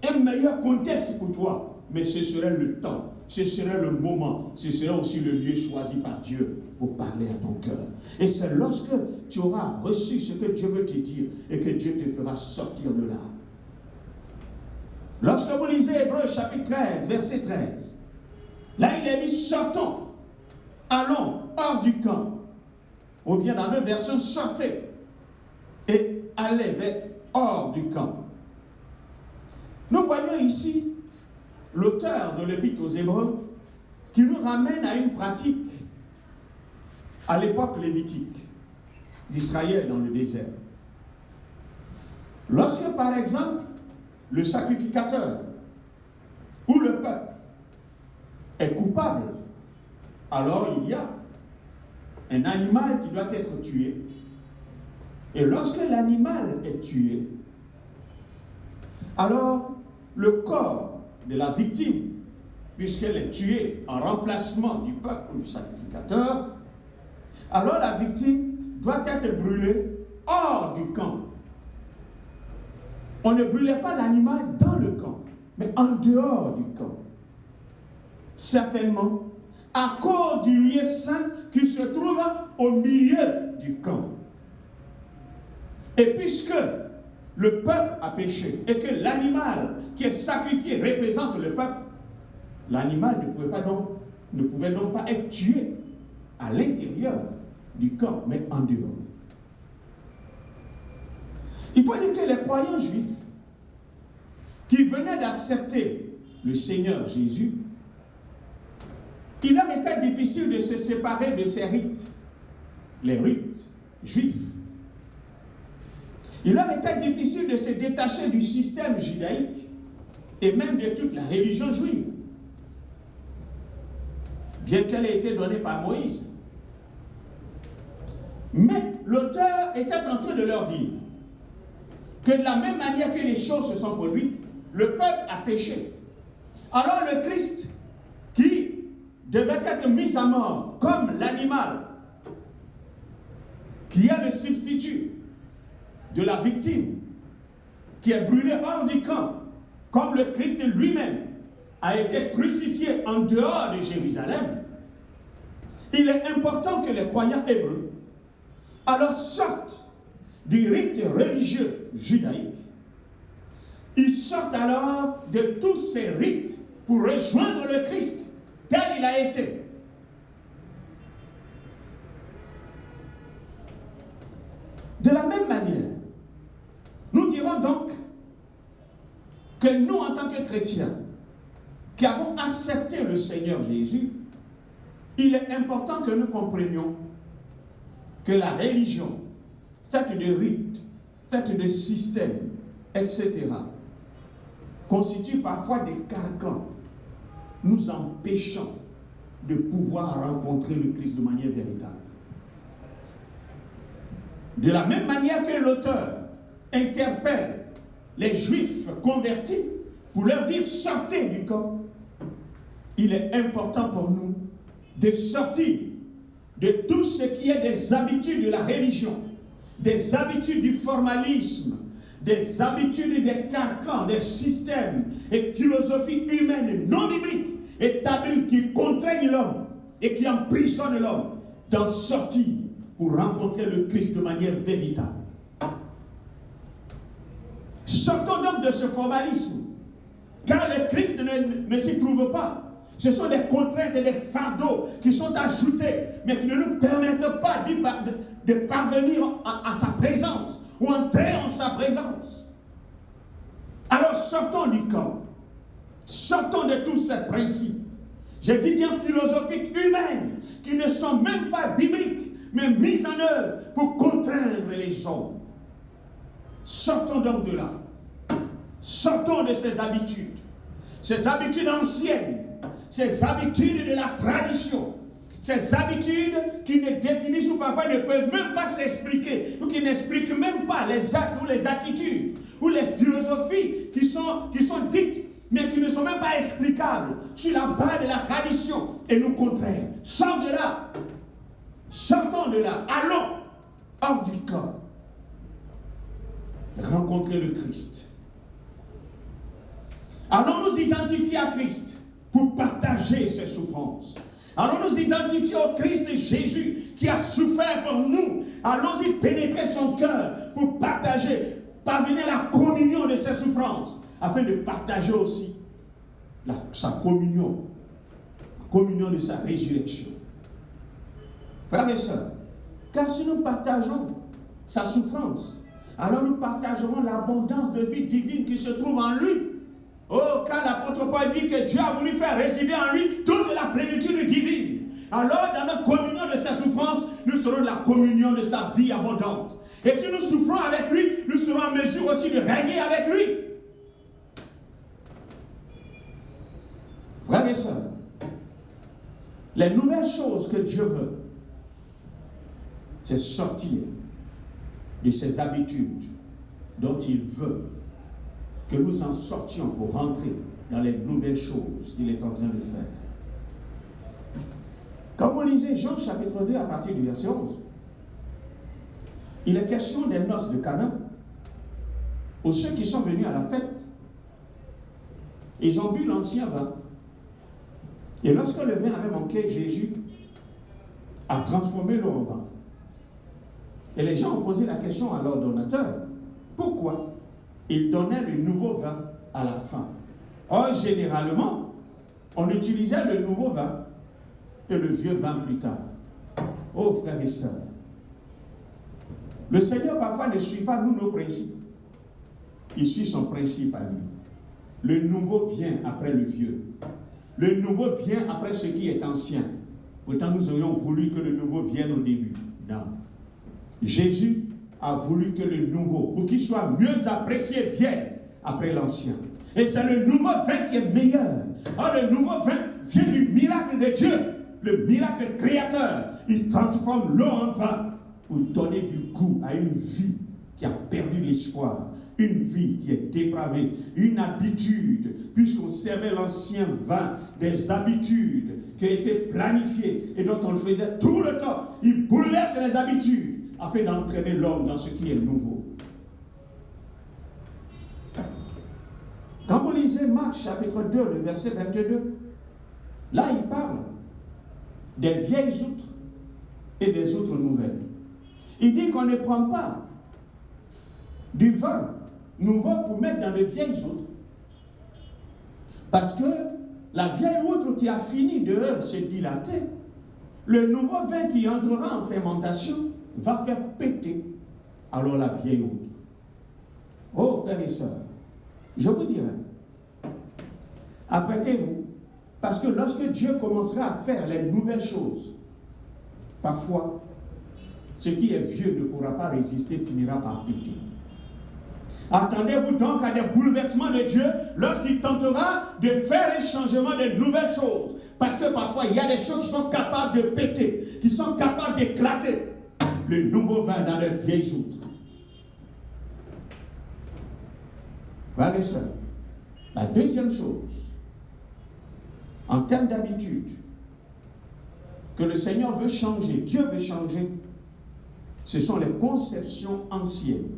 un meilleur contexte pour toi. Mais ce serait le temps, ce serait le moment, ce serait aussi le lieu choisi par Dieu pour parler à ton cœur. Et c'est lorsque tu auras reçu ce que Dieu veut te dire et que Dieu te fera sortir de là. Lorsque vous lisez Hébreux chapitre 13, verset 13, là il est dit sortons, allons hors du camp. Ou bien dans notre version sortez et allez hors du camp. Nous voyons ici l'auteur de l'Épître aux Hébreux qui nous ramène à une pratique à l'époque lévitique d'Israël dans le désert. Lorsque par exemple le sacrificateur ou le peuple est coupable, alors il y a un animal qui doit être tué. Et lorsque l'animal est tué, alors le corps de la victime, puisqu'elle est tuée en remplacement du peuple ou du sacrificateur, alors la victime doit être brûlée hors du camp. On ne brûlait pas l'animal dans le camp, mais en dehors du camp. Certainement, à cause du lieu saint qui se trouve au milieu du camp. Et puisque le peuple a péché et que l'animal qui est sacrifié représente le peuple, l'animal ne pouvait donc pas être tué à l'intérieur du camp, mais en dehors. Il faut dire que les croyants juifs qui venaient d'accepter le Seigneur Jésus, il leur était difficile de se séparer de ces rites, les rites juifs. Il leur était difficile de se détacher du système judaïque et même de toute la religion juive, bien qu'elle ait été donnée par Moïse. Mais l'auteur était en train de leur dire que de la même manière que les choses se sont produites, le peuple a péché. Alors le Christ, qui devait être mis à mort comme l'animal qui est le substitut de la victime, qui est brûlé hors du camp, comme le Christ lui-même a été crucifié en dehors de Jérusalem, il est important que les croyants hébreux alors sortent du rite religieux judaïque. Ils sortent alors de tous ces rites pour rejoindre le Christ tel il a été. De la même manière, nous dirons donc que nous, en tant que chrétiens, qui avons accepté le Seigneur Jésus, il est important que nous comprenions que la religion, faite de rites, faite de systèmes, etc., constitue parfois des carcans nous empêchant de pouvoir rencontrer le Christ de manière véritable. De la même manière que l'auteur interpelle les Juifs convertis pour leur dire « sortez du camp », il est important pour nous de sortir de tout ce qui est des habitudes de la religion, des habitudes du formalisme, des habitudes des carcans, des systèmes et philosophies humaines non bibliques établies qui contraignent l'homme et qui emprisonnent l'homme, d'en sortir pour rencontrer le Christ de manière véritable. Sortons donc de ce formalisme, car le Christ ne s'y trouve pas. Ce sont des contraintes et des fardeaux qui sont ajoutés, mais qui ne nous permettent pas de parvenir à sa présence ou entrer en sa présence. Alors sortons du camp, sortons de tous ces principes, je dis bien philosophiques humaines, qui ne sont même pas bibliques, mais mises en œuvre pour contraindre les hommes. Sortons donc de là, sortons de ces habitudes anciennes, ces habitudes de la tradition, ces habitudes qui ne définissent ou parfois ne peuvent même pas s'expliquer, ou qui n'expliquent même pas les actes ou les attitudes, ou les philosophies qui sont dites, mais qui ne sont même pas explicables sur la base de la tradition et nous contraignent. Sortons de là, sortons de là, allons hors du camp, rencontrer le Christ. Allons nous identifier à Christ pour partager ses souffrances. Allons nous identifier au Christ Jésus qui a souffert pour nous. Allons-y pénétrer son cœur pour partager, parvenir à la communion de ses souffrances, afin de partager aussi sa communion, la communion de sa résurrection. Frères et sœurs, car si nous partageons sa souffrance, alors nous partagerons l'abondance de vie divine qui se trouve en lui. Oh, car l'apôtre Paul dit que Dieu a voulu faire résider en lui toute la plénitude divine. Alors, dans notre communion de sa souffrance, nous serons la communion de sa vie abondante. Et si nous souffrons avec lui, nous serons en mesure aussi de régner avec lui. Frères et sœurs, les nouvelles choses que Dieu veut, c'est sortir de ces habitudes dont il veut que nous en sortions pour rentrer dans les nouvelles choses qu'il est en train de faire. Quand vous lisez Jean chapitre 2 à partir du verset 11, il est question des noces de Cana, où ceux qui sont venus à la fête, ils ont bu l'ancien vin. Et lorsque le vin avait manqué, Jésus a transformé l'eau en vin. Et les gens ont posé la question à leur donateur, pourquoi il donnait le nouveau vin à la fin? Or, généralement, on utilisait le nouveau vin et le vieux vin plus tard. Oh, frères et sœurs, le Seigneur parfois ne suit pas nous nos principes. Il suit son principe à lui. Le nouveau vient après le vieux. Le nouveau vient après ce qui est ancien. Pourtant, nous aurions voulu que le nouveau vienne au début. Non. Jésus a voulu que le nouveau, pour qu'il soit mieux apprécié, vienne après l'ancien. Et c'est le nouveau vin qui est meilleur. Or, le nouveau vin vient du miracle de Dieu, le miracle créateur. Il transforme l'eau en vin pour donner du goût à une vie qui a perdu l'espoir, une vie qui est dépravée, une habitude, puisqu'on servait l'ancien vin, des habitudes, qui a été planifié et dont on le faisait tout le temps. Il bouleverse les habitudes afin d'entraîner l'homme dans ce qui est nouveau. Quand vous lisez Marc chapitre 2, le verset 22, là il parle des vieilles outres et des outres nouvelles. Il dit qu'on ne prend pas du vin nouveau pour mettre dans les vieilles outres. Parce que la vieille outre qui a fini de se dilater, le nouveau vin qui entrera en fermentation va faire péter alors la vieille outre. Oh frères et sœurs, je vous dirais, apprêtez-vous, parce que lorsque Dieu commencera à faire les nouvelles choses, parfois, ce qui est vieux ne pourra pas résister, finira par péter. Attendez-vous donc à des bouleversements de Dieu lorsqu'il tentera de faire un changement de nouvelles choses. Parce que parfois, il y a des choses qui sont capables de péter, qui sont capables d'éclater. Le nouveau vin dans les vieilles outres. Frères et sœurs, la deuxième chose, en termes d'habitude, que le Seigneur veut changer, Dieu veut changer, ce sont les conceptions anciennes.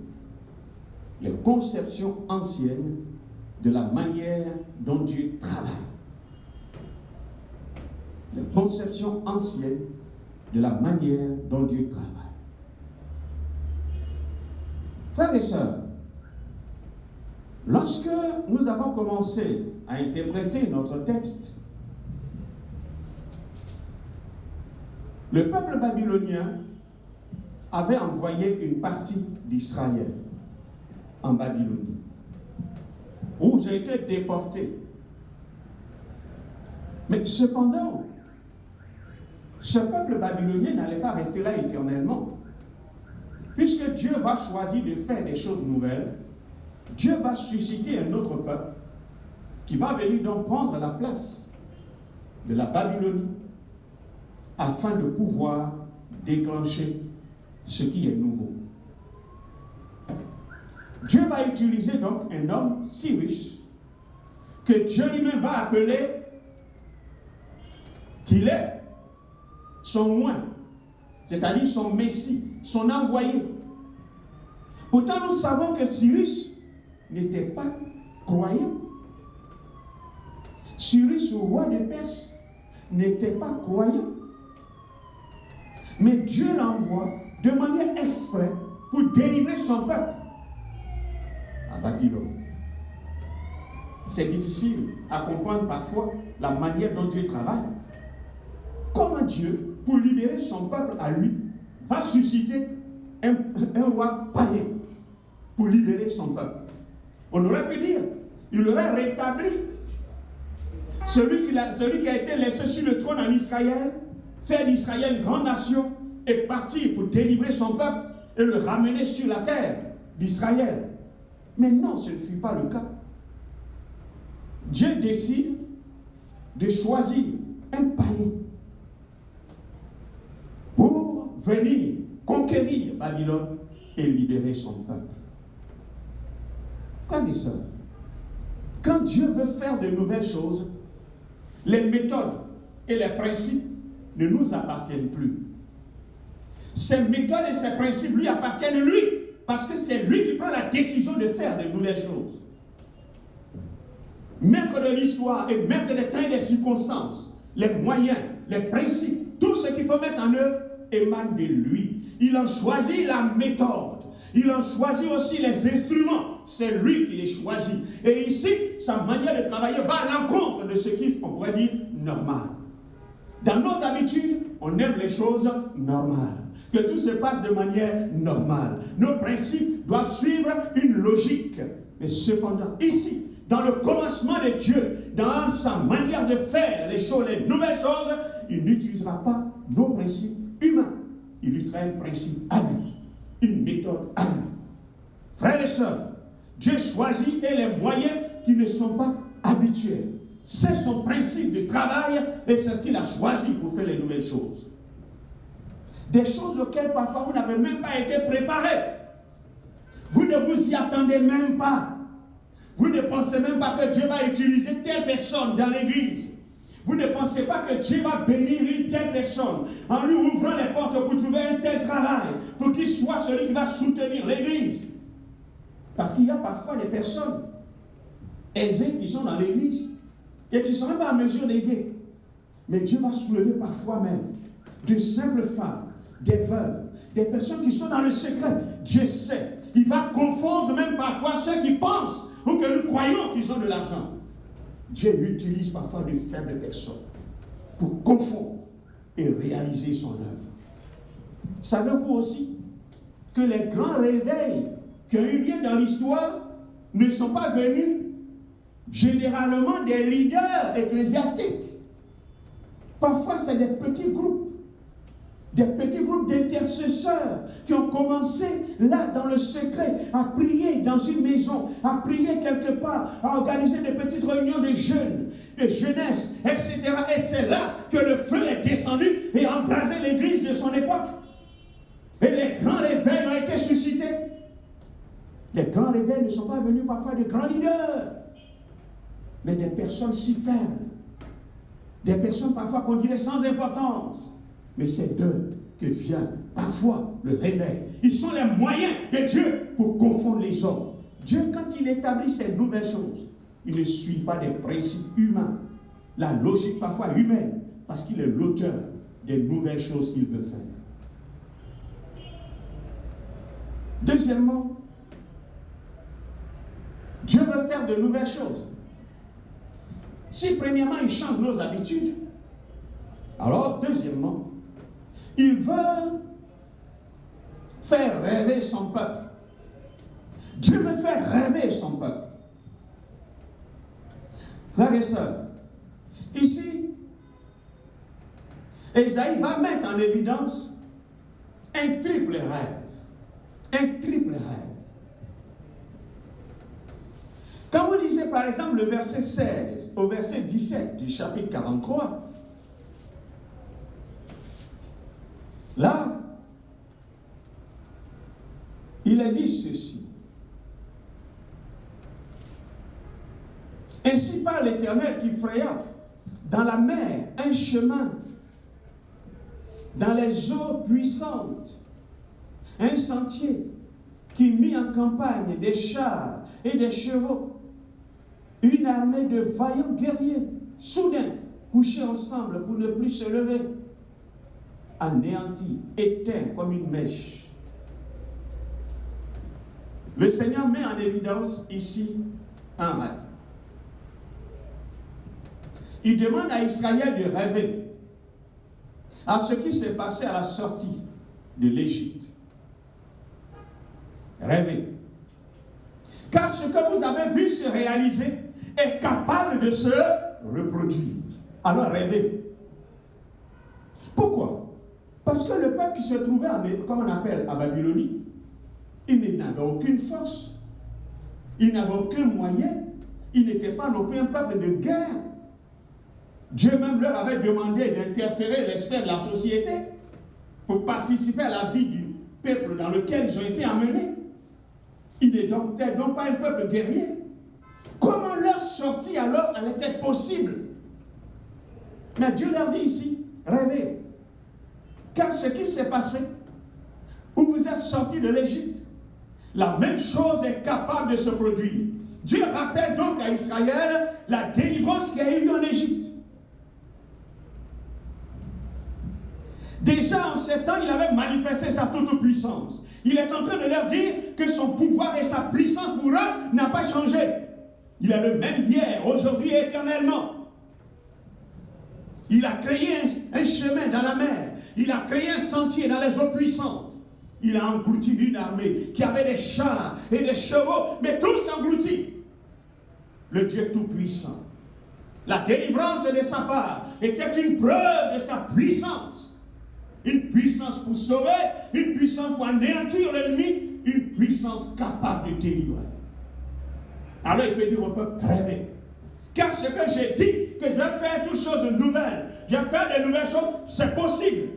Les conceptions anciennes de la manière dont Dieu travaille. Les conceptions anciennes de la manière dont Dieu travaille. Frères et sœurs, lorsque nous avons commencé à interpréter notre texte, le peuple babylonien avait envoyé une partie d'Israël en Babylonie, où j'ai été déporté. Mais cependant, ce peuple babylonien n'allait pas rester là éternellement. Puisque Dieu va choisir de faire des choses nouvelles, Dieu va susciter un autre peuple qui va venir donc prendre la place de la Babylonie afin de pouvoir déclencher ce qui est nouveau. Dieu va utiliser donc un homme Cyrus que Dieu lui-même va appeler qu'il est son oint, c'est-à-dire son Messie, son envoyé. Pourtant, nous savons que Cyrus n'était pas croyant. Cyrus, roi de Perse, n'était pas croyant. Mais Dieu l'envoie de manière exprès pour délivrer son peuple à Babylone. C'est difficile à comprendre parfois la manière dont Dieu travaille. Comment Dieu, pour libérer son peuple à lui, va susciter un roi païen pour libérer son peuple. On aurait pu dire, il aurait rétabli celui qui a été laissé sur le trône en Israël, faire d'Israël une grande nation et partir pour délivrer son peuple et le ramener sur la terre d'Israël. Mais non, ce ne fut pas le cas. Dieu décide de choisir un païen pour venir conquérir Babylone et libérer son peuple. Frères et sœurs, quand Dieu veut faire de nouvelles choses, les méthodes et les principes ne nous appartiennent plus. Ces méthodes et ces principes lui appartiennent lui, parce que c'est lui qui prend la décision de faire de nouvelles choses. Maître de l'histoire et maître des temps et des circonstances, les moyens, les principes, tout ce qu'il faut mettre en œuvre émane de lui. Il en choisit la méthode. Il en choisit aussi les instruments. C'est lui qui les choisit. Et ici, sa manière de travailler va à l'encontre de ce qu'on pourrait dire normal. Dans nos habitudes, on aime les choses normales. Que tout se passe de manière normale. Nos principes doivent suivre une logique. Mais cependant, ici, dans le commencement de Dieu, dans sa manière de faire les choses, les nouvelles choses, il n'utilisera pas nos principes humains. Il utilisera un principe à lui, une méthode à lui. Frères et sœurs, Dieu choisit et les moyens qui ne sont pas habituels. C'est son principe de travail et c'est ce qu'il a choisi pour faire les nouvelles choses. Des choses auxquelles parfois vous n'avez même pas été préparé. Vous ne vous y attendez même pas. Vous ne pensez même pas que Dieu va utiliser telle personne dans l'église. Vous ne pensez pas que Dieu va bénir une telle personne en lui ouvrant les portes pour trouver un tel travail, pour qu'il soit celui qui va soutenir l'Église. Parce qu'il y a parfois des personnes aisées qui sont dans l'Église et qui ne sont même pas en mesure d'aider. Mais Dieu va soulever parfois même de simples femmes, des veuves, des personnes qui sont dans le secret. Dieu sait. Il va confondre même parfois ceux qui pensent ou que nous croyons qu'ils ont de l'argent. Dieu utilise parfois de faibles personnes pour confondre et réaliser son œuvre. Savez-vous aussi que les grands réveils qui ont eu lieu dans l'histoire ne sont pas venus généralement des leaders ecclésiastiques. Parfois, c'est des petits groupes d'intercesseurs qui ont commencé là dans le secret à prier dans une maison, à prier quelque part, à organiser des petites réunions de jeunes, de jeunesse, etc. Et c'est là que le feu est descendu et a embrasé l'église de son époque. Et les grands réveils ont été suscités. Les grands réveils ne sont pas venus parfois de grands leaders, mais des personnes si faibles, des personnes parfois qu'on dirait sans importance. Mais c'est d'eux que vient parfois le réveil. Ils sont les moyens de Dieu pour confondre les hommes. Dieu, quand il établit ces nouvelles choses, il ne suit pas des principes humains, la logique parfois humaine, parce qu'il est l'auteur des nouvelles choses qu'il veut faire. Deuxièmement, Dieu veut faire de nouvelles choses. Si premièrement, il change nos habitudes, alors deuxièmement, il veut faire rêver son peuple. Dieu veut faire rêver son peuple. Frères et sœurs, ici, Ésaïe va mettre en évidence un triple rêve. Un triple rêve. Quand vous lisez par exemple le verset 16 au verset 17 du chapitre 43, là, il est dit ceci. Ainsi parle l'Éternel qui fraya dans la mer un chemin, dans les eaux puissantes, un sentier qui mit en campagne des chars et des chevaux, une armée de vaillants guerriers, soudain couchés ensemble pour ne plus se lever, anéantis, éteints comme une mèche. Le Seigneur met en évidence ici un rêve. Il demande à Israël de rêver à ce qui s'est passé à la sortie de l'Égypte. Rêver. Car ce que vous avez vu se réaliser est capable de se reproduire. Alors rêvez. Pourquoi? Parce que le peuple qui se trouvait, comme on appelle, à Babylonie, il n'avait aucune force, il n'avait aucun moyen, il n'était pas non plus un peuple de guerre. Dieu même leur avait demandé d'interférer les sphères de la société pour participer à la vie du peuple dans lequel ils ont été amenés. Il n'était donc pas un peuple guerrier. Comment leur sortie alors elle était possible? Mais Dieu leur dit ici, rêvez. Car ce qui s'est passé, où vous êtes sortis de l'Égypte, la même chose est capable de se produire. Dieu rappelle donc à Israël la délivrance qui a eu lieu en Égypte. Déjà en ces temps, il avait manifesté sa toute-puissance. Il est en train de leur dire que son pouvoir et sa puissance pour eux n'a pas changé. Il est le même hier, aujourd'hui et éternellement. Il a créé un chemin dans la mer. Il a créé un sentier dans les eaux puissantes. Il a englouti une armée qui avait des chars et des chevaux, mais tous engloutis. Le Dieu tout-puissant. La délivrance de sa part était une preuve de sa puissance. Une puissance pour sauver, une puissance pour anéantir l'ennemi, une puissance capable de délivrer. Alors il peut dire au peuple, rêvez. Car ce que j'ai dit, que je vais faire toutes choses nouvelles, je vais faire des nouvelles choses, c'est possible.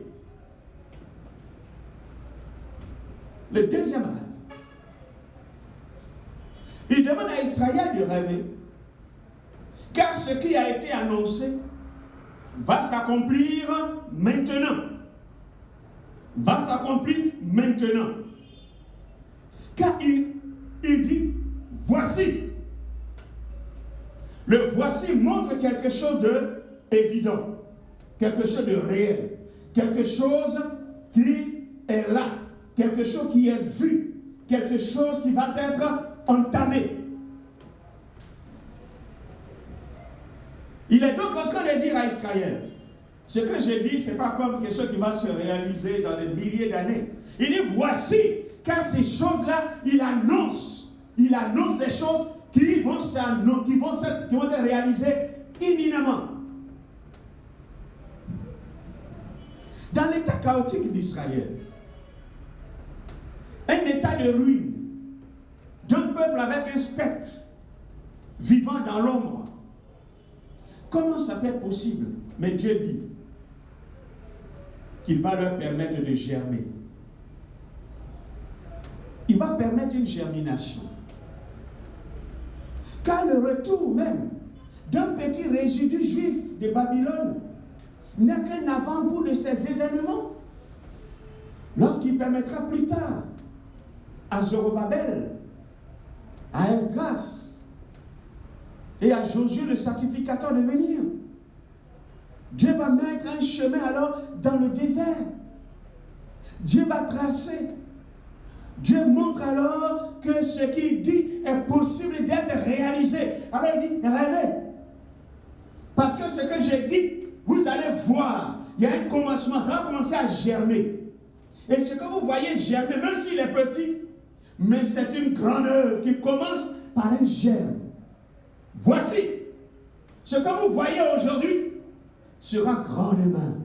Le deuxième rêve. Il demande à Israël de rêver. Car ce qui a été annoncé va s'accomplir maintenant. Va s'accomplir maintenant. Car il dit, voici. Le voici montre quelque chose d'évident, quelque chose de réel, quelque chose qui est là, quelque chose qui est vu, quelque chose qui va être entamé. Il est donc en train de dire à Israël, ce que j'ai dit, ce n'est pas comme quelque chose qui va se réaliser dans des milliers d'années. Il dit, voici, car ces choses-là, il annonce des choses qui vont être réalisées imminemment. Dans l'état chaotique d'Israël, un état de ruine, d'un peuple avec un spectre vivant dans l'ombre, comment ça peut être possible? Mais Dieu dit qu'il va leur permettre de germer. Il va permettre une germination. Car le retour même d'un petit résidu juif de Babylone n'est qu'un avant-goût de ces événements. Lorsqu'il permettra plus tard à Zorobabel, à Esdras et à Josué le sacrificateur de venir. Dieu va mettre un chemin alors dans le désert. Dieu va tracer. Dieu montre alors que ce qu'il dit est possible d'être réalisé. Alors il dit, rêvez. Parce que ce que j'ai dit, vous allez voir, il y a un commencement, ça va commencer à germer. Et ce que vous voyez germer, même s'il est petit, mais c'est une grande œuvre qui commence par un germe. Voici, ce que vous voyez aujourd'hui sera grandement.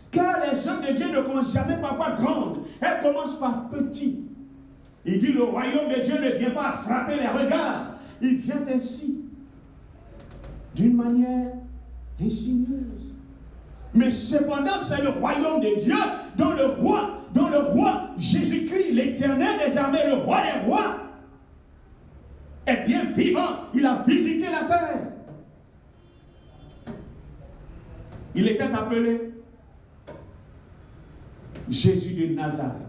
Car les œuvres de Dieu ne commencent jamais par quoi grande, elles commencent par petit. Il dit, le royaume de Dieu ne vient pas frapper les regards, il vient ainsi, d'une manière insinueuse. Mais cependant, c'est le royaume de Dieu dont le roi Jésus-Christ, l'éternel des armées, le roi des rois, est bien vivant. Il a visité la terre. Il était appelé Jésus de Nazareth.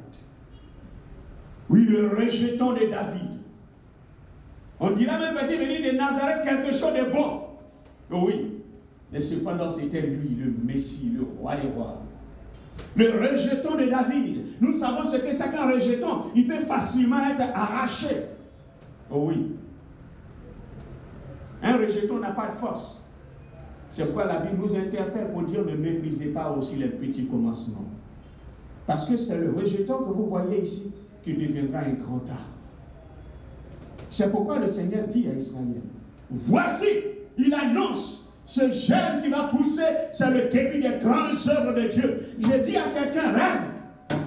Oui, le rejeton de David. On dira même petit venir de Nazareth quelque chose de bon. Oh oui, mais cependant c'était lui, le Messie, le roi des rois. Le rejeton de David. Nous savons ce que c'est qu'un rejeton. Il peut facilement être arraché. Oh oui. Un rejeton n'a pas de force. C'est pourquoi la Bible nous interpelle pour dire ne méprisez pas aussi les petits commencements. Parce que c'est le rejeton que vous voyez ici qui deviendra un grand arbre. C'est pourquoi le Seigneur dit à Israël, voici, il annonce ce germe qui va pousser, c'est le début des grandes œuvres de Dieu. Je dis à quelqu'un, rêve,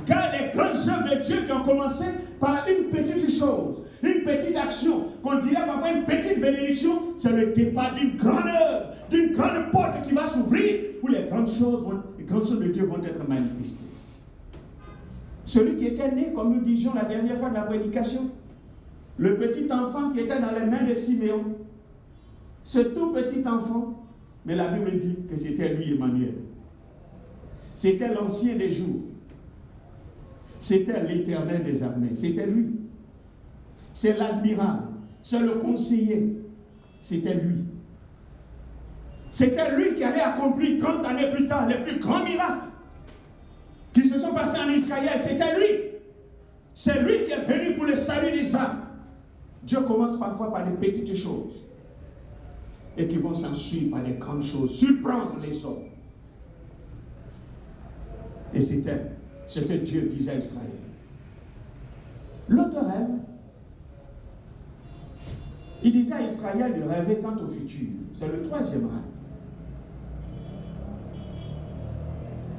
car les grandes œuvres de Dieu qui ont commencé par une petite chose, une petite action, qu'on dirait parfois une petite bénédiction, c'est le départ d'une grande œuvre, d'une grande porte qui va s'ouvrir, où les grandes choses de Dieu vont être manifestées. Celui qui était né, comme nous disions la dernière fois de la prédication, le petit enfant qui était dans les mains de Siméon, ce tout petit enfant, mais la Bible dit que c'était lui Emmanuel. C'était l'ancien des jours. C'était l'éternel des armées. C'était lui. C'est l'admirable. C'est le conseiller. C'était lui. C'était lui qui allait accomplir 30 années plus tard les plus grands miracles qui se sont passés en Israël. C'était lui. C'est lui qui est venu pour le salut des âmes. Dieu commence parfois par des petites choses et qui vont s'ensuivre par des grandes choses, surprendre les hommes. Et c'était ce que Dieu disait à Israël. L'autre rêve, il disait à Israël de rêver quant au futur. C'est le troisième rêve.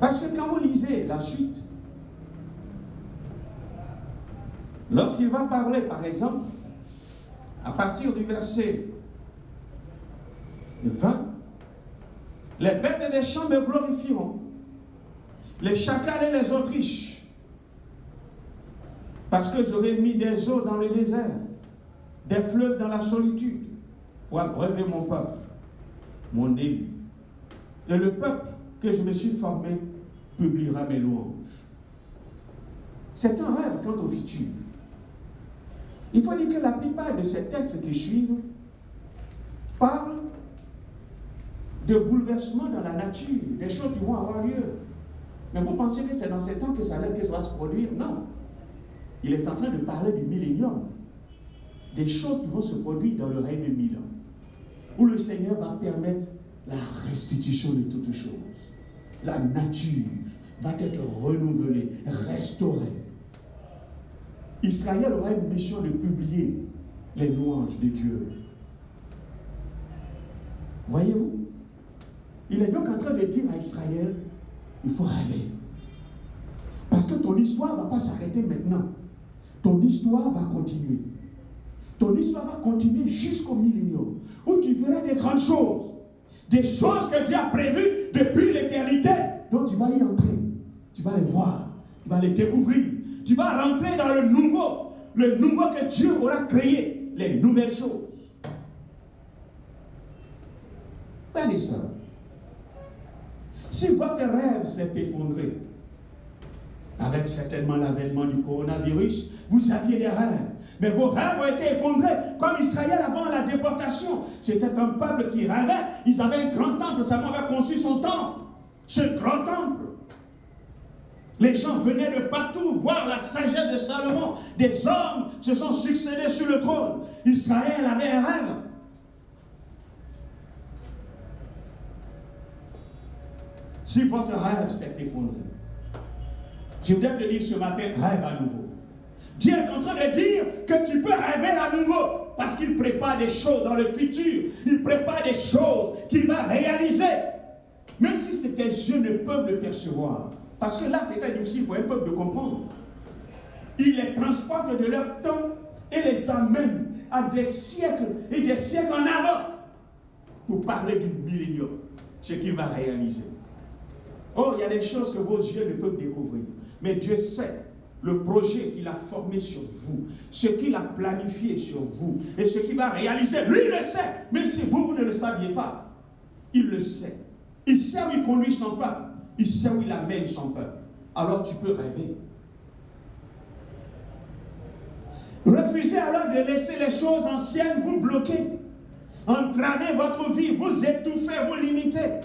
Parce que quand vous lisez la suite, lorsqu'il va parler, par exemple, à partir du verset 20, les bêtes des champs me glorifieront, les chacals et les autriches, parce que j'aurai mis des eaux dans le désert, des fleuves dans la solitude, pour abreuver mon peuple, mon élu. Et le peuple que je me suis formé publiera mes louanges. C'est un rêve quant au futur. Il faut dire que la plupart de ces textes qui suivent parlent de bouleversements dans la nature, des choses qui vont avoir lieu. Mais vous pensez que c'est dans ces temps que ça va se produire? Non. Il est en train de parler du millénium, des choses qui vont se produire dans le règne de 1000 ans, où le Seigneur va permettre la restitution de toutes choses. La nature va être renouvelée, restaurée. Israël aura une mission de publier les louanges de Dieu. Voyez-vous? Il est donc en train de dire à Israël, il faut rêver. Parce que ton histoire ne va pas s'arrêter maintenant. Ton histoire va continuer. Ton histoire va continuer jusqu'au millénium, où tu verras des grandes choses. Des choses que Dieu a prévues depuis l'éternité. Donc tu vas y entrer. Tu vas les voir. Tu vas les découvrir. Tu vas rentrer dans le nouveau que Dieu aura créé, les nouvelles choses. Frères et sœurs, si votre rêve s'est effondré, avec certainement l'avènement du coronavirus, vous aviez des rêves, mais vos rêves ont été effondrés, comme Israël avant la déportation. C'était un peuple qui rêvait, ils avaient un grand temple, Salomon avait conçu son temple, ce grand temple. Les gens venaient de partout voir la sagesse de Salomon. Des hommes se sont succédés sur le trône. Israël avait un rêve. Si votre rêve s'est effondré, je voudrais te dire ce matin, rêve à nouveau. Dieu est en train de dire que tu peux rêver à nouveau, parce qu'il prépare des choses dans le futur. Il prépare des choses qu'il va réaliser, même si tes yeux ne peuvent le percevoir. Parce que là, c'était difficile pour un peuple de comprendre. Il les transporte de leur temps et les amène à des siècles et des siècles en avant pour parler du millénium, ce qu'il va réaliser. Oh, il y a des choses que vos yeux ne peuvent découvrir. Mais Dieu sait le projet qu'il a formé sur vous, ce qu'il a planifié sur vous et ce qu'il va réaliser. Lui, il le sait, même si vous ne le saviez pas. Il le sait. Il sait où il conduit son peuple. Il sait où il amène son peuple. Alors tu peux rêver. Refusez alors de laisser les choses anciennes vous bloquer, entraver votre vie, vous étouffer, vous limiter.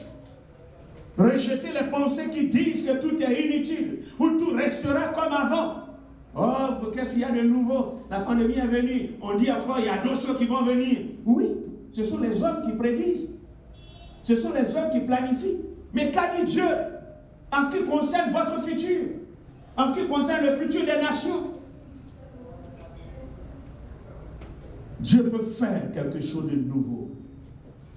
Rejetez les pensées qui disent que tout est inutile, ou tout restera comme avant. Oh, qu'est-ce qu'il y a de nouveau? La pandémie est venue. On dit encore, il y a d'autres choses qui vont venir. Oui, ce sont les hommes qui prédisent. Ce sont les hommes qui planifient. Mais qu'a dit Dieu en ce qui concerne votre futur? En ce qui concerne le futur des nations? Dieu peut faire quelque chose de nouveau.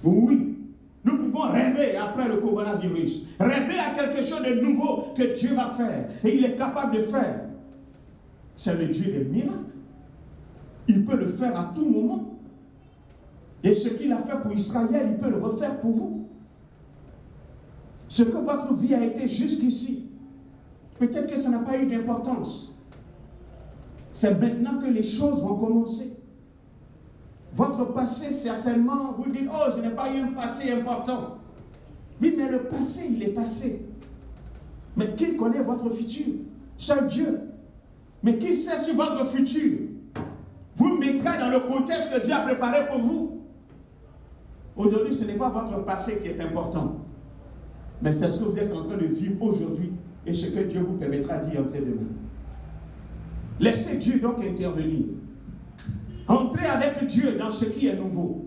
Oui. Nous pouvons rêver après le coronavirus, rêver à quelque chose de nouveau que Dieu va faire. Et il est capable de faire. C'est le Dieu des miracles. Il peut le faire à tout moment. Et ce qu'il a fait pour Israël, il peut le refaire pour vous. Ce que votre vie a été jusqu'ici, peut-être que ça n'a pas eu d'importance. C'est maintenant que les choses vont commencer. Votre passé, certainement, vous dites, oh, je n'ai pas eu un passé important. Oui, mais le passé, il est passé. Mais qui connaît votre futur? Seul Dieu. Mais qui sait sur votre futur? Vous mettrez dans le contexte que Dieu a préparé pour vous. Aujourd'hui, ce n'est pas votre passé qui est important. Mais c'est ce que vous êtes en train de vivre aujourd'hui et ce que Dieu vous permettra d'y entrer demain. Laissez Dieu donc intervenir. Entrez avec Dieu dans ce qui est nouveau.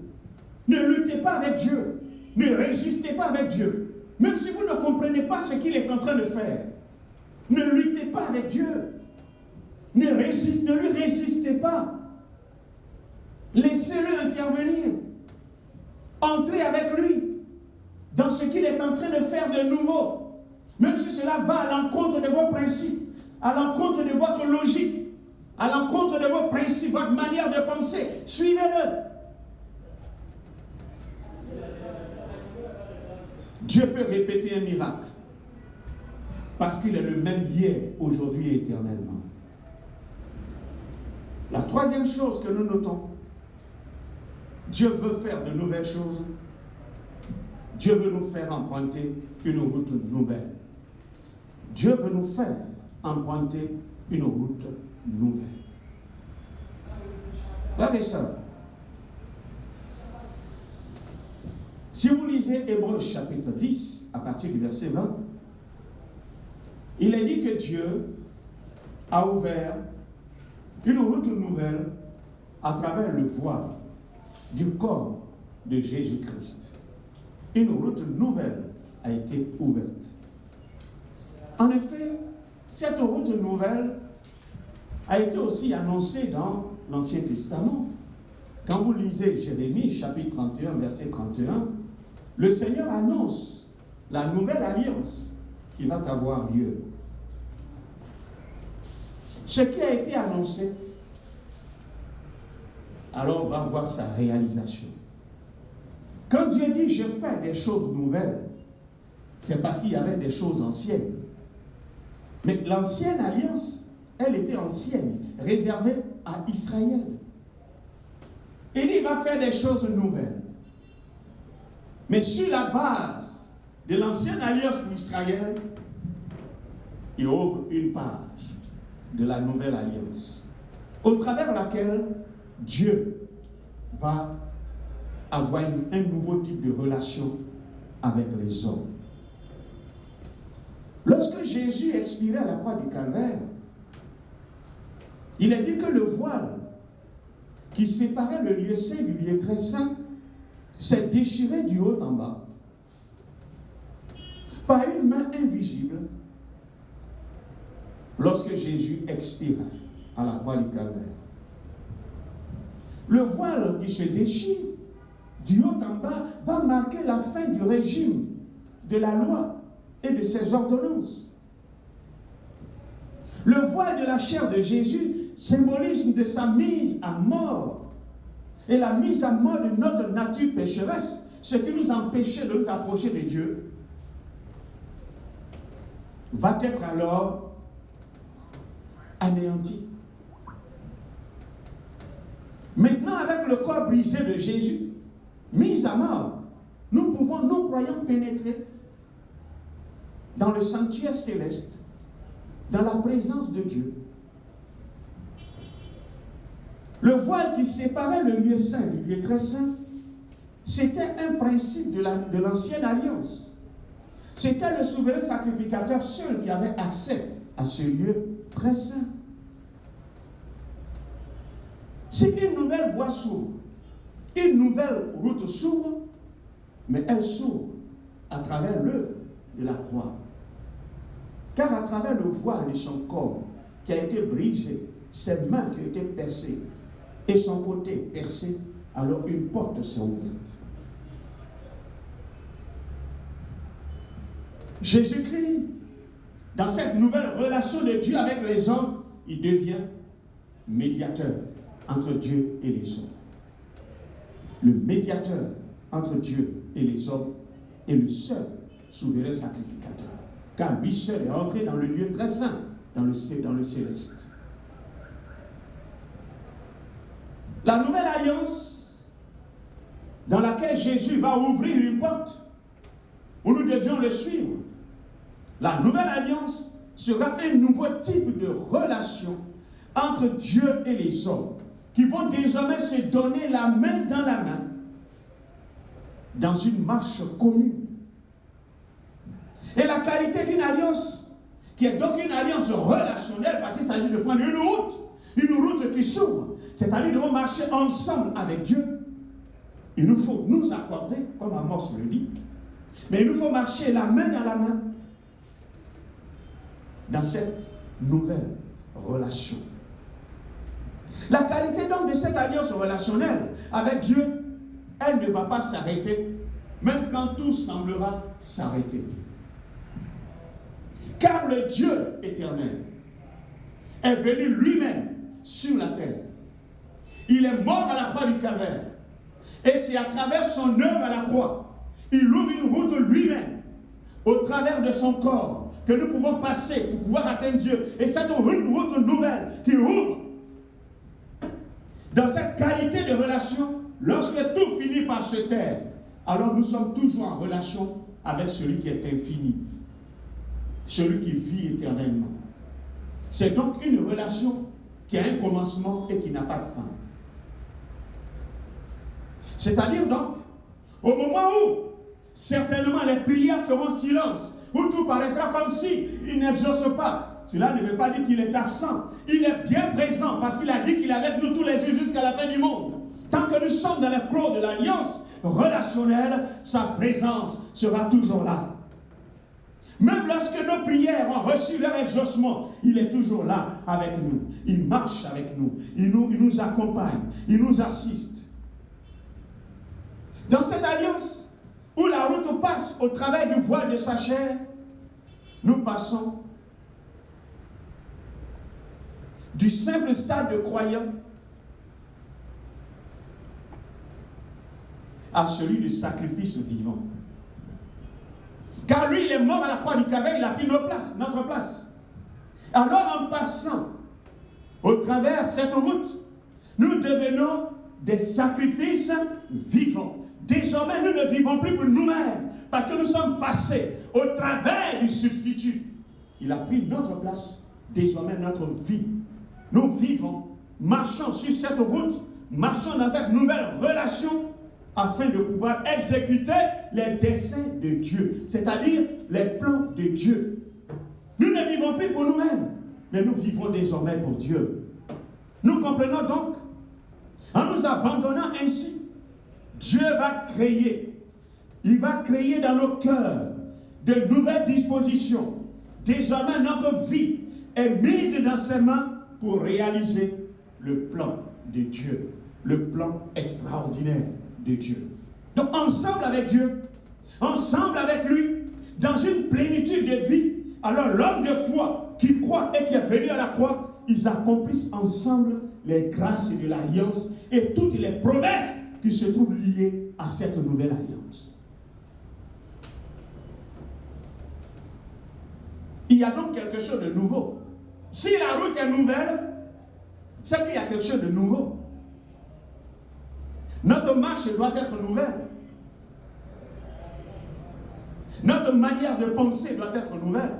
Ne luttez pas avec Dieu. Ne résistez pas avec Dieu. Même si vous ne comprenez pas ce qu'il est en train de faire. Ne luttez pas avec Dieu. Ne lui résistez pas. Laissez-le intervenir. Entrez avec lui dans ce qu'il est en train de faire de nouveau. Même si cela va à l'encontre de vos principes, à l'encontre de votre logique, à l'encontre de vos principes, votre manière de penser, suivez-le. Dieu peut répéter un miracle parce qu'il est le même hier, aujourd'hui et éternellement. La troisième chose que nous notons, Dieu veut faire de nouvelles choses. Dieu veut nous faire emprunter une route nouvelle. Dieu veut nous faire emprunter une route nouvelle. Frères et sœurs, si vous lisez Hébreux chapitre 10, à partir du verset 20, il est dit que Dieu a ouvert une route nouvelle à travers le voile du corps de Jésus-Christ. Une route nouvelle a été ouverte. En effet, cette route nouvelle a été aussi annoncée dans l'Ancien Testament. Quand vous lisez Jérémie, chapitre 31, verset 31, le Seigneur annonce la nouvelle alliance qui va avoir lieu. Ce qui a été annoncé, alors on va voir sa réalisation. Quand Dieu dit « je fais des choses nouvelles », c'est parce qu'il y avait des choses anciennes. Mais l'ancienne alliance, elle était ancienne, réservée à Israël. Il dit, il va faire des choses nouvelles. Mais sur la base de l'ancienne alliance pour Israël, il ouvre une page de la nouvelle alliance, au travers laquelle Dieu va avoir un nouveau type de relation avec les hommes. Lorsque Jésus expirait à la croix du Calvaire, il est dit que le voile qui séparait le lieu saint du lieu très saint s'est déchiré du haut en bas par une main invisible lorsque Jésus expirait à la croix du Calvaire. Le voile qui se déchire du haut en bas va marquer la fin du régime de la loi et de ses ordonnances. Le voile de la chair de Jésus symbolisme de sa mise à mort et la mise à mort de notre nature pécheresse, ce qui nous empêchait de nous approcher de Dieu, va être alors anéanti. Maintenant, avec le corps brisé de Jésus, mis à mort, nous pouvons, nous croyants, pénétrer dans le sanctuaire céleste, dans la présence de Dieu. Le voile qui séparait le lieu saint du lieu très saint, c'était un principe de l'ancienne alliance. C'était le souverain sacrificateur seul qui avait accès à ce lieu très saint. Si une nouvelle voie s'ouvre, une nouvelle route s'ouvre, mais elle s'ouvre à travers l'œuvre de la croix. Car à travers le voile de son corps qui a été brisé, ses mains qui ont été percées et son côté percé, alors une porte s'est ouverte. Jésus-Christ, dans cette nouvelle relation de Dieu avec les hommes, il devient médiateur entre Dieu et les hommes. Le médiateur entre Dieu et les hommes est le seul souverain sacrificateur. Car lui seul est entré dans le lieu très saint, dans le céleste. La nouvelle alliance, dans laquelle Jésus va ouvrir une porte, où nous devions le suivre, la nouvelle alliance sera un nouveau type de relation entre Dieu et les hommes, qui vont désormais se donner la main dans la main, dans une marche commune. Et la qualité d'une alliance, qui est donc une alliance relationnelle, parce qu'il s'agit de prendre une route qui s'ouvre, c'est-à-dire de marcher ensemble avec Dieu. Il nous faut nous accorder, comme Amos le dit, mais il nous faut marcher la main dans la main dans cette nouvelle relation. La qualité donc de cette alliance relationnelle avec Dieu, elle ne va pas s'arrêter, même quand tout semblera s'arrêter. Car le Dieu éternel est venu lui-même sur la terre. Il est mort à la croix du Calvaire. Et c'est à travers son œuvre à la croix, il ouvre une route lui-même, au travers de son corps, que nous pouvons passer pour pouvoir atteindre Dieu. Et cette route nouvelle qu'il ouvre, dans cette qualité de relation, lorsque tout finit par se taire, alors nous sommes toujours en relation avec celui qui est infini, celui qui vit éternellement. C'est donc une relation qui a un commencement et qui n'a pas de fin. C'est-à-dire donc, au moment où certainement les prières feront silence, où tout paraîtra comme si il n'exauce pas, cela ne veut pas dire qu'il est absent. Il est bien présent parce qu'il a dit qu'il est avec nous tous les jours jusqu'à la fin du monde. Tant que nous sommes dans le clos de l'alliance relationnelle, sa présence sera toujours là. Même lorsque nos prières ont reçu leur exaucement, il est toujours là avec nous. Il marche avec nous. Il nous accompagne. Il nous assiste. Dans cette alliance, où la route passe au travers du voile de sa chair, nous passons du simple stade de croyant à celui de sacrifice vivant. Car lui, il est mort à la croix du Calvaire, il a pris notre place. Alors en passant au travers cette route, nous devenons des sacrifices vivants. Désormais, nous ne vivons plus pour nous-mêmes, parce que nous sommes passés au travers du substitut. Il a pris notre place, désormais notre vie. Nous vivons, marchons sur cette route, marchons dans cette nouvelle relation, afin de pouvoir exécuter les desseins de Dieu, c'est-à-dire les plans de Dieu. Nous ne vivons plus pour nous-mêmes, mais nous vivons désormais pour Dieu. Nous comprenons donc, en nous abandonnant ainsi, Dieu va créer, il va créer dans nos cœurs de nouvelles dispositions. Désormais, notre vie est mise dans ses mains pour réaliser le plan de Dieu, le plan extraordinaire de Dieu. Donc, ensemble avec Dieu, ensemble avec lui, dans une plénitude de vie, alors l'homme de foi qui croit et qui est venu à la croix, ils accomplissent ensemble les grâces de l'alliance et toutes les promesses qui se trouvent liées à cette nouvelle alliance. Il y a donc quelque chose de nouveau. Si la route est nouvelle, c'est qu'il y a quelque chose de nouveau. Notre marche doit être nouvelle. Notre manière de penser doit être nouvelle.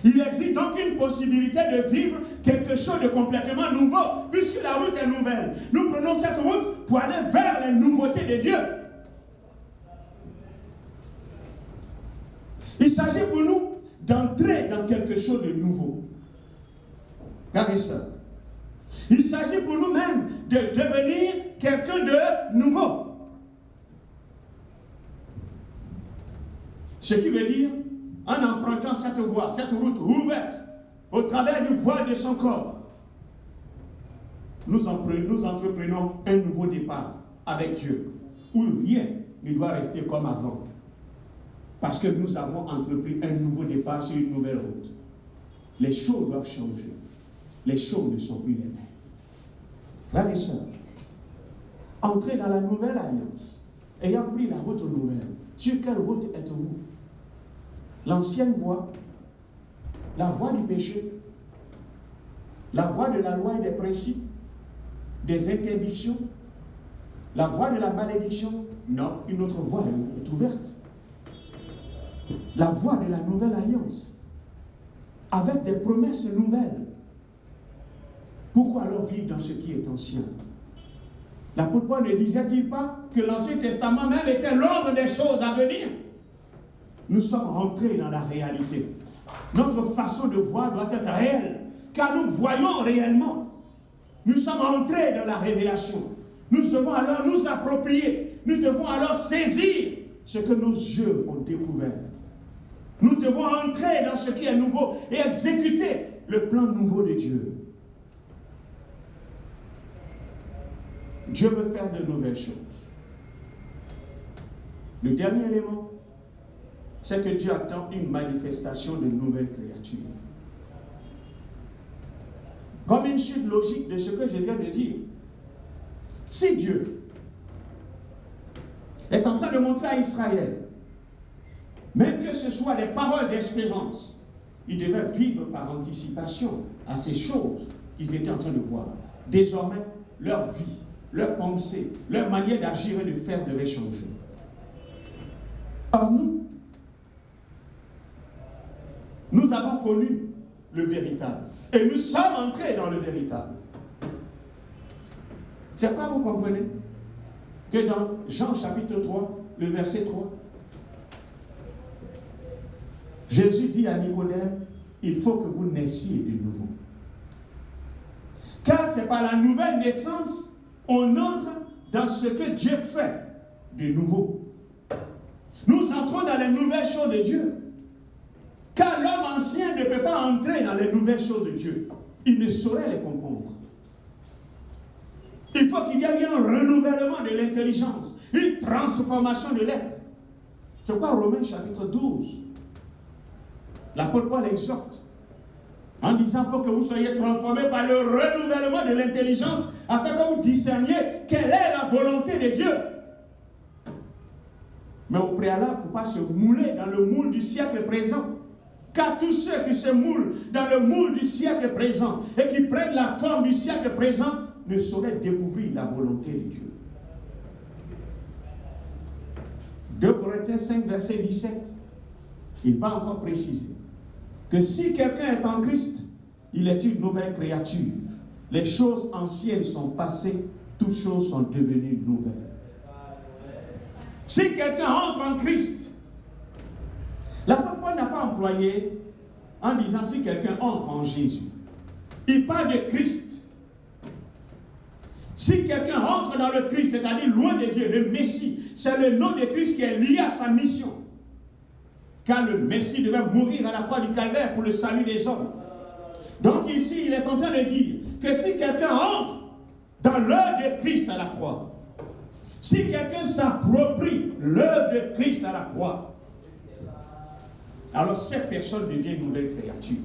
Il existe donc une possibilité de vivre quelque chose de complètement nouveau, puisque la route est nouvelle. Nous prenons cette route pour aller vers les nouveautés de Dieu. Il s'agit pour nous d'entrer dans quelque chose de nouveau. Regardez ça. Il s'agit pour nous-mêmes de devenir quelqu'un de nouveau. Ce qui veut dire, en empruntant cette voie, cette route ouverte, au travers du voile de son corps, nous entreprenons un nouveau départ avec Dieu, où rien ne doit rester comme avant. Parce que nous avons entrepris un nouveau départ sur une nouvelle route. Les choses doivent changer. Les choses ne sont plus les mêmes. Frères et sœurs, entrez dans la nouvelle alliance, ayant pris la route nouvelle. Sur quelle route êtes-vous? L'ancienne voie, la voie du péché, la voie de la loi et des principes, des interdictions, la voie de la malédiction? Non, une autre voie est ouverte. La voie de la nouvelle alliance, avec des promesses nouvelles. Pourquoi alors vivre dans ce qui est ancien? L'apôtre Paul ne disait-il pas que l'Ancien Testament même était l'ombre des choses à venir? Nous sommes rentrés dans la réalité. Notre façon de voir doit être réelle, car nous voyons réellement. Nous sommes entrés dans la révélation. Nous devons alors nous approprier. Nous devons alors saisir ce que nos yeux ont découvert. Nous devons entrer dans ce qui est nouveau et exécuter le plan nouveau de Dieu. Dieu veut faire de nouvelles choses. Le dernier élément, c'est que Dieu attend une manifestation de nouvelles créatures. Comme une suite logique de ce que je viens de dire. Si Dieu est en train de montrer à Israël, même que ce soit des paroles d'espérance, ils devaient vivre par anticipation à ces choses qu'ils étaient en train de voir. Désormais, leur vie, leur pensée, leur manière d'agir et de faire devait changer. Or nous avons connu le véritable. Et nous sommes entrés dans le véritable. C'est quoi vous comprenez? Que dans Jean chapitre 3, le verset 3, Jésus dit à Nicodème, il faut que vous naissiez de nouveau. Car c'est par la nouvelle naissance, on entre dans ce que Dieu fait de nouveau. Nous entrons dans les nouvelles choses de Dieu. Car l'homme ancien ne peut pas entrer dans les nouvelles choses de Dieu. Il ne saurait les comprendre. Il faut qu'il y ait un renouvellement de l'intelligence, une transformation de l'être. C'est pourquoi Romains chapitre 12, l'apôtre Paul exhorte en disant qu'il faut que vous soyez transformés par le renouvellement de l'intelligence afin que vous discerniez quelle est la volonté de Dieu. Mais au préalable, il ne faut pas se mouler dans le moule du siècle présent. Car tous ceux qui se moulent dans le moule du siècle présent et qui prennent la forme du siècle présent ne sauraient découvrir la volonté de Dieu. 2 Corinthiens 5, verset 17, il va encore préciser que si quelqu'un est en Christ, il est une nouvelle créature. Les choses anciennes sont passées, toutes choses sont devenues nouvelles. Si quelqu'un entre en Christ, l'apôtre Paul n'a pas employé en disant si quelqu'un entre en Jésus. Il parle de Christ. Si quelqu'un entre dans le Christ, c'est-à-dire loin de Dieu, le Messie, c'est le nom de Christ qui est lié à sa mission. Car le Messie devait mourir à la croix du Calvaire pour le salut des hommes. Donc ici, il est en train de dire que si quelqu'un entre dans l'œuvre de Christ à la croix, si quelqu'un s'approprie l'œuvre de Christ à la croix, alors cette personne devient une nouvelle créature.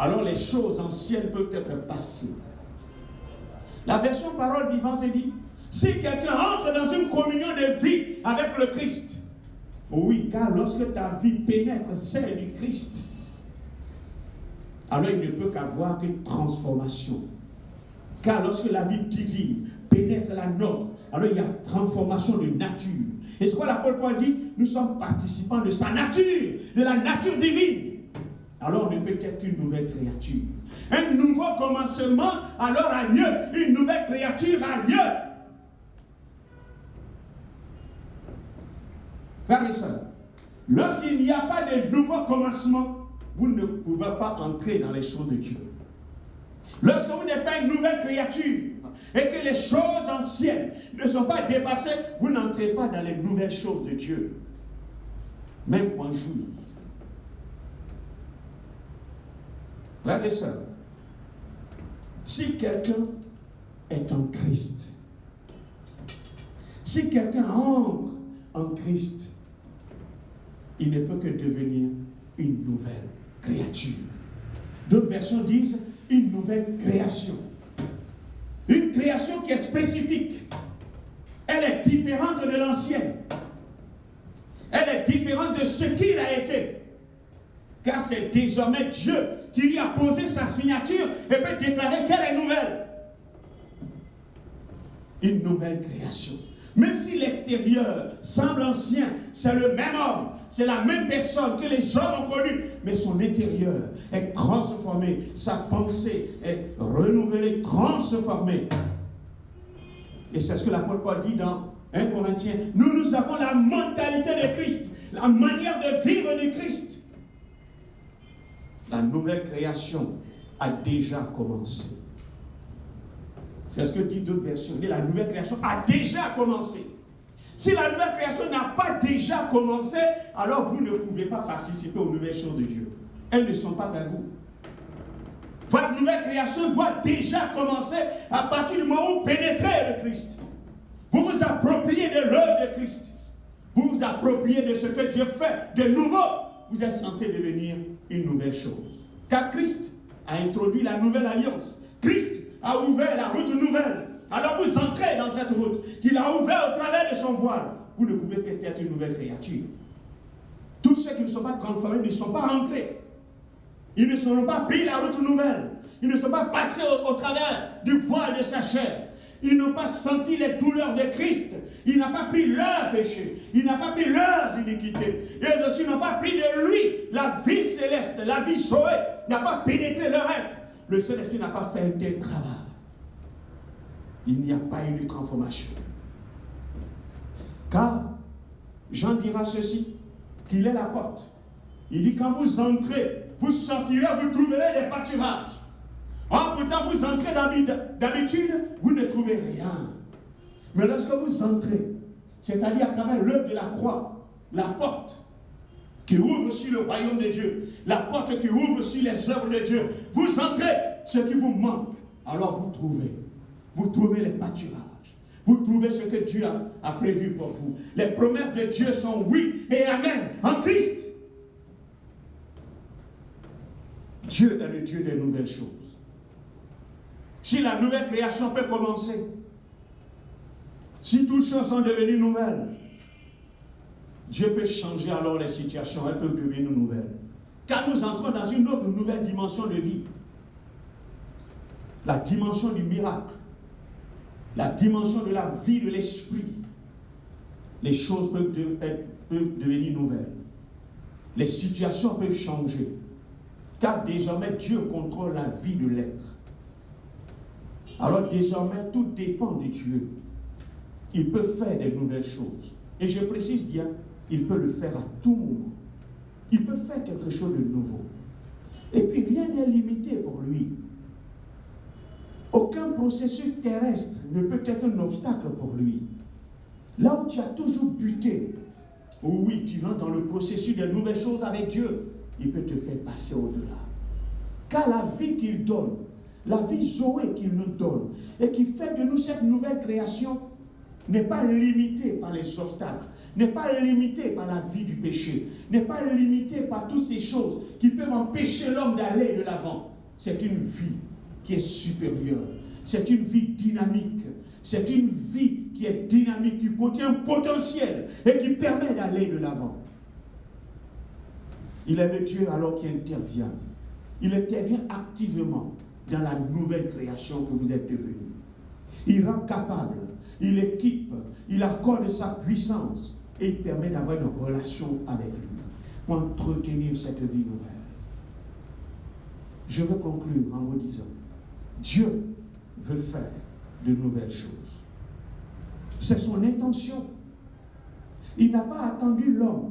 Alors les choses anciennes peuvent être passées. La version parole vivante dit, si quelqu'un entre dans une communion de vie avec le Christ, oui, car lorsque ta vie pénètre celle du Christ, alors il ne peut qu'avoir qu'une transformation. Car lorsque la vie divine pénètre la nôtre, alors il y a transformation de nature. Et c'est quoi l'apôtre Paul dit? Nous sommes participants de sa nature, de la nature divine. Alors on ne peut être qu'une nouvelle créature. Un nouveau commencement alors a lieu, une nouvelle créature a lieu. Frères et sœurs, lorsqu'il n'y a pas de nouveau commencement, vous ne pouvez pas entrer dans les choses de Dieu. Lorsque vous n'êtes pas une nouvelle créature et que les choses anciennes ne sont pas dépassées, vous n'entrez pas dans les nouvelles choses de Dieu. Même pour un jour. Frères et sœurs, si quelqu'un est en Christ, si quelqu'un entre en Christ, il ne peut que devenir une nouvelle créature. D'autres versions disent une nouvelle création. Une création qui est spécifique. Elle est différente de l'ancienne. Elle est différente de ce qu'il a été. Car c'est désormais Dieu qui lui a posé sa signature et peut déclarer qu'elle est nouvelle. Une nouvelle création. Même si l'extérieur semble ancien, c'est le même homme, c'est la même personne que les hommes ont connue, mais son intérieur est transformé, sa pensée est renouvelée, transformée. Et c'est ce que l'apôtre Paul dit dans 1 Corinthiens. Nous avons la mentalité de Christ, la manière de vivre de Christ. La nouvelle création a déjà commencé. C'est ce que dit d'autres versions. La nouvelle création a déjà commencé. Si la nouvelle création n'a pas déjà commencé, alors vous ne pouvez pas participer aux nouvelles choses de Dieu. Elles ne sont pas à vous. Votre nouvelle création doit déjà commencer à partir du moment où vous pénétrez le Christ. Vous vous appropriez de l'œuvre de Christ. Vous vous appropriez de ce que Dieu fait de nouveau. Vous êtes censé devenir une nouvelle chose. Car Christ a introduit la nouvelle alliance. Christ a ouvert la route nouvelle. Alors vous entrez dans cette route qu'il a ouverte au travers de son voile. Vous ne pouvez qu'être une nouvelle créature. Tous ceux qui ne sont pas transformés ne sont pas rentrés. Ils ne seront pas pris la route nouvelle. Ils ne sont pas passés au travers du voile de sa chair. Ils n'ont pas senti les douleurs de Christ. Il n'a pas pris leurs péchés. Il n'a pas pris leurs iniquités. Et eux aussi n'ont pas pris de lui la vie céleste, la vie Zoé. N'a pas pénétré leur être. Le Saint-Esprit n'a pas fait un tel travail. Il n'y a pas eu de transformation. Car Jean dira ceci, qu'il est la porte. Il dit, quand vous entrez, vous sortirez, vous trouverez des pâturages. Or, pourtant, vous entrez d'habitude, vous ne trouvez rien. Mais lorsque vous entrez, c'est-à-dire à travers l'œuvre de la croix, la porte qui ouvre sur le royaume de Dieu, la porte qui ouvre sur les œuvres de Dieu, vous entrez, ce qui vous manque, alors vous trouvez les pâturages. Vous trouvez ce que Dieu a prévu pour vous. Les promesses de Dieu sont oui et amen en Christ. Dieu est le Dieu des nouvelles choses. Si la nouvelle création peut commencer, si toutes choses sont devenues nouvelles, Dieu peut changer alors les situations, elles peuvent devenir nouvelles. Car nous entrons dans une autre nouvelle dimension de vie. La dimension du miracle. La dimension de la vie de l'esprit. Les choses peuvent devenir nouvelles. Les situations peuvent changer. Car désormais, Dieu contrôle la vie de l'être. Alors désormais, tout dépend de Dieu. Il peut faire des nouvelles choses. Et je précise bien, il peut le faire à tout moment. Il peut faire quelque chose de nouveau. Et puis, rien n'est limité pour lui. Aucun processus terrestre ne peut être un obstacle pour lui. Là où tu as toujours buté, oui, tu rentres dans le processus des nouvelles choses avec Dieu, il peut te faire passer au-delà. Car la vie qu'il donne, la vie Zoé qu'il nous donne, et qui fait de nous cette nouvelle création, n'est pas limitée par les obstacles, n'est pas limitée par la vie du péché, n'est pas limitée par toutes ces choses qui peuvent empêcher l'homme d'aller de l'avant. C'est une vie qui est supérieure, c'est une vie dynamique, c'est une vie qui est dynamique, qui contient un potentiel et qui permet d'aller de l'avant. Il est le Dieu alors qui intervient. Il intervient activement dans la nouvelle création que vous êtes devenus. Il rend capable, il équipe, il accorde sa puissance et il permet d'avoir une relation avec lui pour entretenir cette vie nouvelle. Je veux conclure en vous disant, Dieu veut faire de nouvelles choses. C'est son intention. Il n'a pas attendu l'homme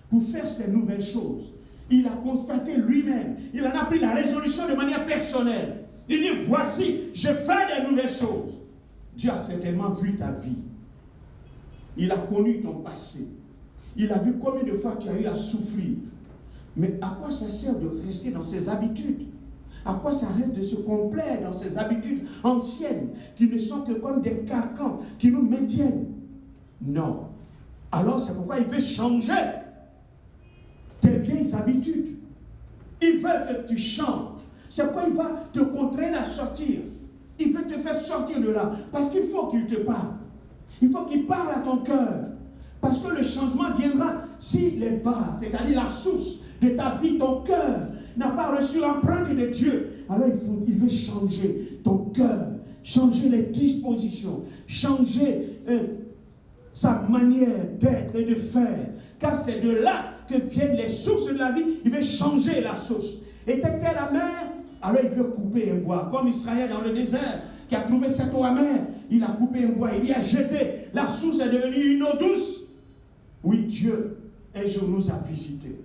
pour faire ces nouvelles choses. Il a constaté lui-même. Il en a pris la résolution de manière personnelle. Il dit, voici, je fais des nouvelles choses. Dieu a certainement vu ta vie. Il a connu ton passé. Il a vu combien de fois tu as eu à souffrir. Mais à quoi ça sert de rester dans ces habitudes? À quoi ça reste de se complaire dans ces habitudes anciennes qui ne sont que comme des carcans qui nous maintiennent? Non. Alors c'est pourquoi il veut changer tes vieilles habitudes. Il veut que tu changes. C'est pourquoi il va te contraindre à sortir. Il veut te faire sortir de là. Parce qu'il faut qu'il te parle. Il faut qu'il parle à ton cœur. Parce que le changement viendra si les bases, c'est-à-dire la source de ta vie, ton cœur, n'a pas reçu l'empreinte de Dieu. Alors il veut changer ton cœur, changer les dispositions, changer sa manière d'être et de faire. Car c'est de là que viennent les sources de la vie. Il veut changer la source. Était-elle amère? Alors il veut couper un bois. Comme Israël dans le désert, qui a trouvé cette eau amère, il a coupé un bois, il y a jeté. La source est devenue une eau douce. Oui, Dieu, un jour nous a visités.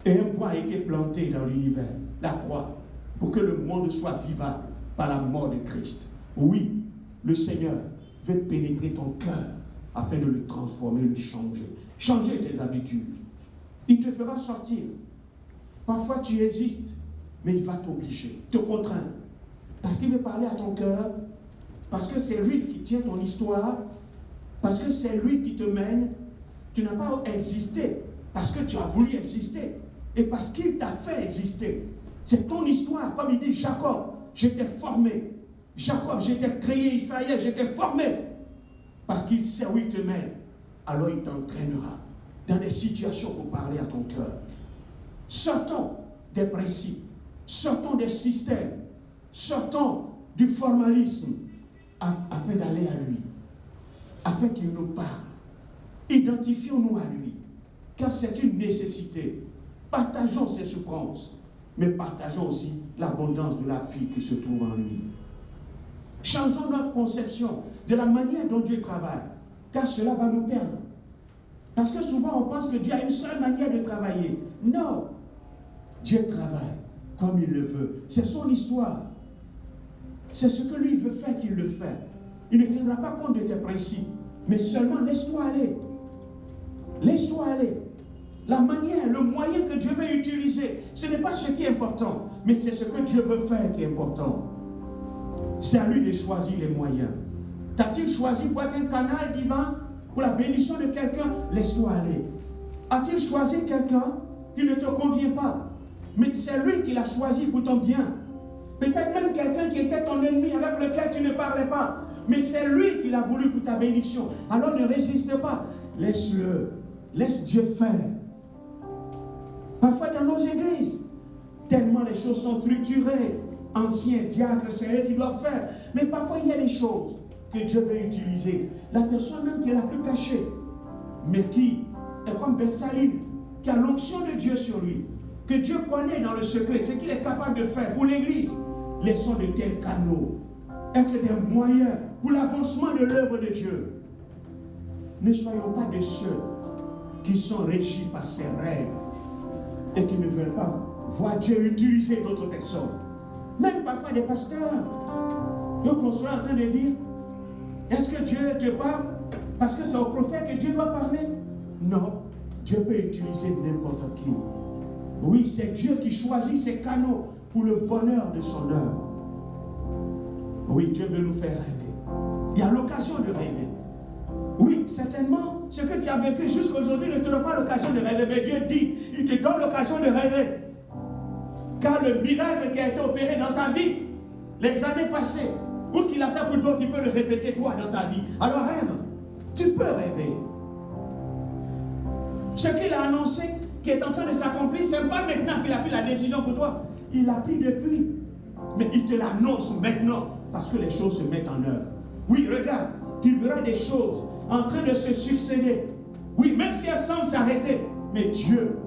Et un bois a été planté dans l'univers, la croix, pour que le monde soit vivable par la mort de Christ. Oui, le Seigneur veut pénétrer ton cœur afin de le transformer, le changer. Changer tes habitudes. Il te fera sortir. Parfois tu hésistes, mais il va t'obliger, te contraindre. Parce qu'il veut parler à ton cœur, parce que c'est lui qui tient ton histoire, parce que c'est lui qui te mène. Tu n'as pas existé parce que tu as voulu exister et parce qu'il t'a fait exister. C'est ton histoire. Comme il dit Jacob, je t'ai formé. Jacob, je t'ai créé. Israël, je t'ai formé. Parce qu'il sait où il te mène. Alors il t'entraînera dans des situations pour parler à ton cœur. Sortons des principes. Sortons des systèmes. Sortons du formalisme. afin d'aller à lui, afin qu'il nous parle. Identifions-nous à lui, car c'est une nécessité. Partageons ses souffrances, mais partageons aussi l'abondance de la vie qui se trouve en lui. Changeons notre conception de la manière dont Dieu travaille, car cela va nous perdre. Parce que souvent on pense que Dieu a une seule manière de travailler. Non, Dieu travaille comme il le veut. C'est son histoire. C'est ce que lui veut faire qu'il le fait. Il ne tiendra pas compte de tes principes, mais seulement laisse-toi aller. Laisse-toi aller. La manière, le moyen que Dieu veut utiliser, ce n'est pas ce qui est important, mais c'est ce que Dieu veut faire qui est important. C'est à lui de choisir les moyens. T'a-t-il choisi pour être un canal divin pour la bénédiction de quelqu'un? Laisse-toi aller. A-t-il choisi quelqu'un qui ne te convient pas? Mais c'est lui qui l'a choisi pour ton bien. Peut-être même quelqu'un qui était ton ennemi avec lequel tu ne parlais pas. Mais c'est lui qui l'a voulu pour ta bénédiction. Alors ne résiste pas. Laisse-le. Laisse Dieu faire. Parfois dans nos églises, tellement les choses sont structurées. Anciens diacres, c'est eux qui doivent faire. Mais parfois il y a des choses que Dieu veut utiliser. La personne même qui est la plus cachée, mais qui est comme Betsalim, qui a l'onction de Dieu sur lui, que Dieu connaît dans le secret, ce qu'il est capable de faire pour l'Église. Laissons de tels canaux être des moyens pour l'avancement de l'œuvre de Dieu. Ne soyons pas de ceux qui sont régis par ces règles et qui ne veulent pas voir Dieu utiliser d'autres personnes. Même parfois des pasteurs, donc on soit en train de dire, est-ce que Dieu te parle parce que c'est au prophète que Dieu doit parler? Non, Dieu peut utiliser n'importe qui. Oui, c'est Dieu qui choisit ses canaux pour le bonheur de son œuvre. Oui, Dieu veut nous faire rêver. Il y a l'occasion de rêver. Oui, certainement, ce que tu as vécu jusqu'aujourd'hui ne te donne pas l'occasion de rêver, mais Dieu dit, il te donne l'occasion de rêver. Car le miracle qui a été opéré dans ta vie, les années passées, ou qu'il a fait pour toi, tu peux le répéter toi dans ta vie. Alors rêve, tu peux rêver. Ce qu'il a annoncé, qui est en train de s'accomplir, ce n'est pas maintenant qu'il a pris la décision pour toi. Il l'a pris depuis. Mais il te l'annonce maintenant, parce que les choses se mettent en œuvre. Oui, regarde, tu verras des choses en train de se succéder. Oui, même si elles semblent s'arrêter, mais Dieu,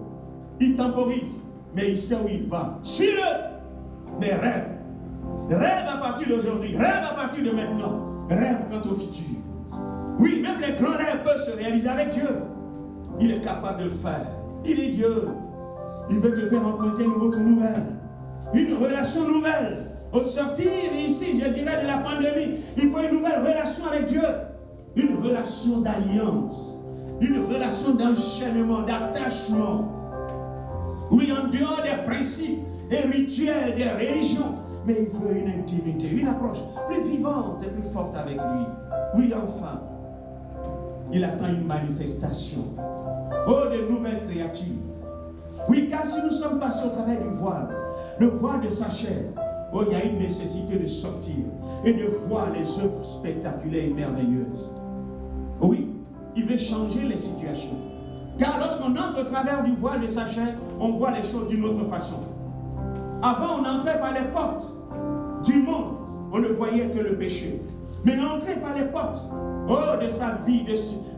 il temporise, mais il sait où il va. Suis-le, mais rêve. Rêve à partir d'aujourd'hui, rêve à partir de maintenant, rêve quant au futur. Oui, même les grands rêves peuvent se réaliser avec Dieu. Il est capable de le faire. Il est Dieu. Il veut te faire emprunter une route nouvelle, une relation nouvelle. Au sortir ici, je dirais, de la pandémie, il faut une nouvelle relation avec Dieu. Une relation d'alliance, une relation d'enchaînement, d'attachement. Oui, en dehors des principes et rituels des religions, mais il veut une intimité, une approche plus vivante et plus forte avec lui. Oui, enfin, il attend une manifestation. Oh, de nouvelles créatures. Oui, car si nous sommes passés au travers du voile, le voile de sa chair, oh, il y a une nécessité de sortir et de voir les œuvres spectaculaires et merveilleuses. Oui, il veut changer les situations. Car lorsqu'on entre au travers du voile de sa chair, on voit les choses d'une autre façon. Avant, on entrait par les portes du monde, on ne voyait que le péché. Mais entrer par les portes, oh, de sa vie,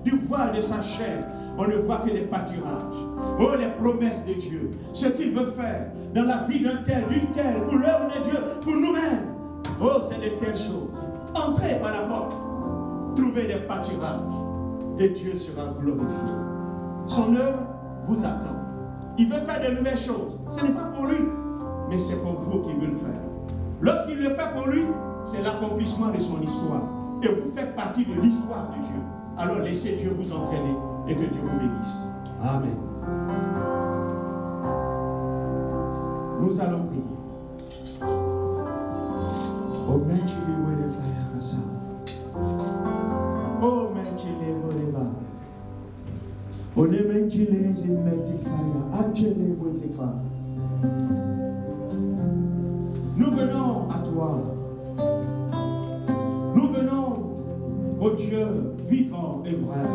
du voile de sa chair, on ne voit que les pâturages. Oh, les promesses de Dieu. Ce qu'il veut faire dans la vie d'un tel, d'une telle, pour l'œuvre de Dieu, pour nous-mêmes. Oh, c'est de telles choses. Entrez par la porte, trouvez des pâturages, et Dieu sera glorifié. Son œuvre vous attend. Il veut faire de nouvelles choses. Ce n'est pas pour lui, mais c'est pour vous qu'il veut le faire. Lorsqu'il le fait pour lui, c'est l'accomplissement de son histoire. Et vous faites partie de l'histoire de Dieu. Alors laissez Dieu vous entraîner et que Dieu vous bénisse. Amen. Nous allons prier. Oh, nous venons à toi. Nous venons au Dieu vivant et vrai.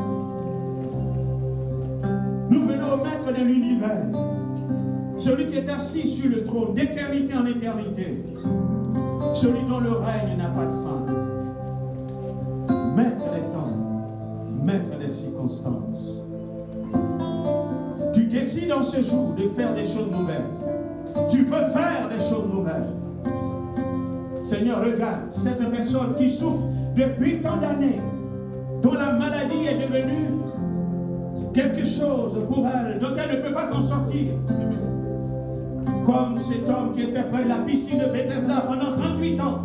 Nous venons au Maître de l'univers, celui qui est assis sur le trône d'éternité en éternité, celui dont le règne n'a pas de fin. maître des temps, maître des circonstances. Tu décides en ce jour de faire des choses nouvelles. Tu veux faire des choses nouvelles. Seigneur, regarde cette personne qui souffre depuis tant d'années, dont la maladie est devenue quelque chose pour elle, dont elle ne peut pas s'en sortir. Comme cet homme qui était près de la piscine de Bethesda pendant 38 ans.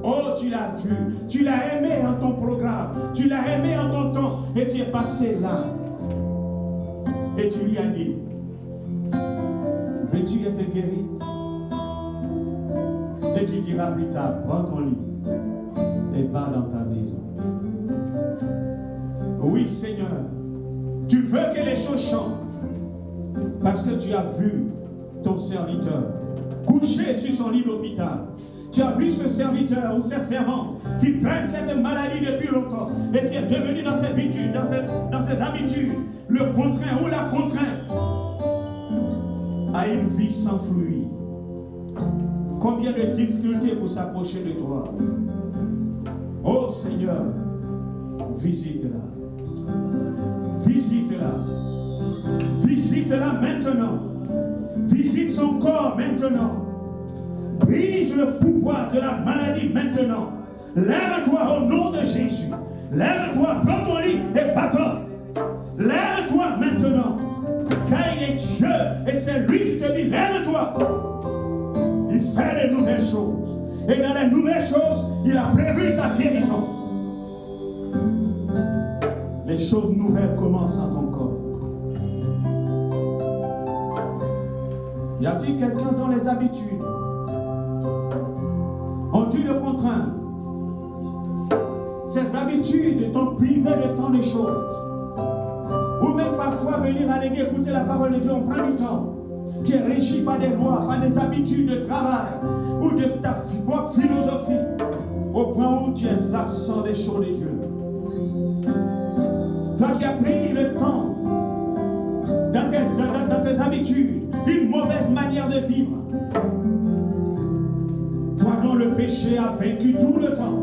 Oh, tu l'as vu, tu l'as aimé en ton programme, tu l'as aimé en ton temps, et tu es passé là. Et tu lui as dit, veux-tu être guéri? Et tu diras plus tard, prends ton lit et va dans ta maison. Oui, Seigneur, tu veux que les choses changent parce que tu as vu ton serviteur couché sur son lit d'hôpital. Tu as vu ce serviteur ou cette servante qui traîne cette maladie depuis longtemps et qui est devenu dans ses habitudes, le contraint ou la contrainte à une vie sans fruit. Combien de difficultés pour s'approcher de toi. Oh Seigneur, visite-la. Visite-la. Visite-la maintenant. Visite son corps maintenant. Brise le pouvoir de la maladie maintenant. Lève-toi au nom de Jésus. Lève-toi, prends ton lit et va-t'en. Lève-toi maintenant. Car il est Dieu et c'est lui qui te dit, lève-toi. Il fait de nouvelles choses. Et dans les nouvelles choses, il a prévu ta guérison. Les choses nouvelles commencent en ton corps. Y a-t-il quelqu'un dont les habitudes ont dû le contraindre? Ces habitudes t'ont privé de tant de choses. Ou même parfois venir à l'église écouter la parole de Dieu, on prend du temps. Tu es régi par des lois, par des habitudes de travail ou de ta propre philosophie, au point où tu es absent des choses de Dieu. Toi qui as pris le temps dans tes habitudes, une mauvaise manière de vivre, toi dont le péché a vaincu tout le temps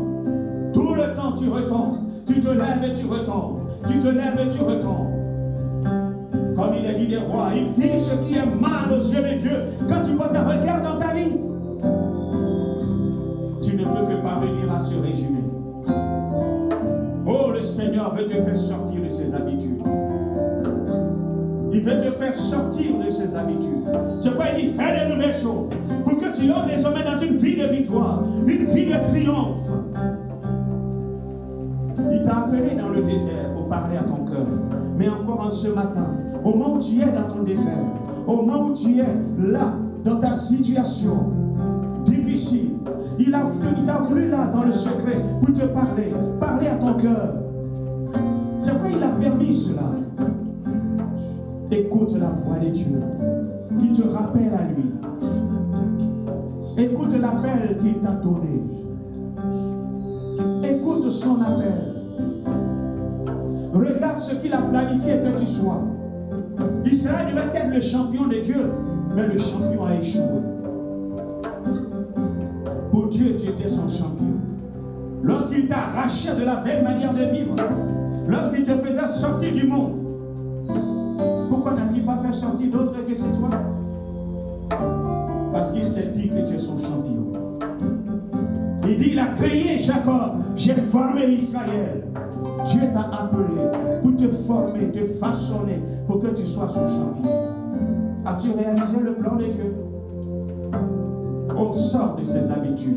tu retombes, tu te lèves et tu retombes, tu te lèves et tu retombes. Comme il a dit des rois, il fit ce qui est mal aux yeux de Dieu. Quand tu portes un regard dans ta vie, tu ne peux que parvenir à se régimer. Oh, le Seigneur veut te faire sortir de ses habitudes. Il veut te faire sortir de ses habitudes. C'est pourquoi il dit, fais de nouvelles choses. Pour que tu entres désormais dans une vie de victoire, une vie de triomphe. Il t'a appelé dans le désert pour parler à ton cœur. Mais encore en ce matin, au moment où tu es dans ton désert, au moment où tu es là, dans ta situation difficile, il t'a voulu là, dans le secret, pour te parler à ton cœur. C'est pourquoi il a permis cela. Écoute la voix de Dieu qui te rappelle à lui. Écoute l'appel qu'il t'a donné. Écoute son appel. Regarde ce qu'il a planifié que tu sois. Israël devait être le champion de Dieu, mais le champion a échoué. Pour Dieu, tu étais son champion. Lorsqu'il t'a arraché de la belle manière de vivre, lorsqu'il te faisait sortir du monde, pourquoi n'a-t-il pas fait sortir d'autres que c'est toi? Parce qu'il s'est dit que tu es son champion. Il dit, il a créé Jacob, j'ai formé Israël. Dieu t'a appelé pour te former, te façonner, pour que tu sois son champion. As-tu réalisé le plan de Dieu? On sort de ses habitudes.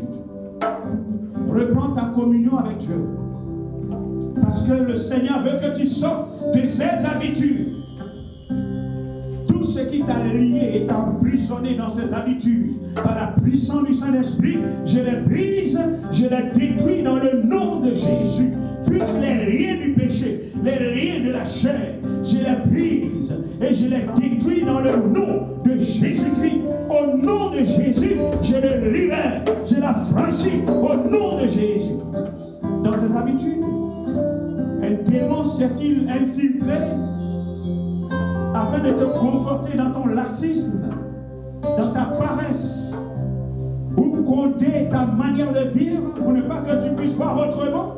Reprends ta communion avec Dieu. Parce que le Seigneur veut que tu sortes de ses habitudes. Tout ce qui t'a lié et t'a emprisonné dans ses habitudes, par la puissance du Saint-Esprit, je les brise, je les détruis dans le nom de Jésus. Puissent les liens du péché, les liens de la chair, je les brise et je les détruis dans le nom de Jésus-Christ. Au nom de Jésus, je les libère, je la franchis au nom de Jésus. Dans ses habitudes, un démon s'est-il infiltré afin de te conforter dans ton laxisme, dans ta paresse, ou coder ta manière de vivre pour ne pas que tu puisses voir autrement?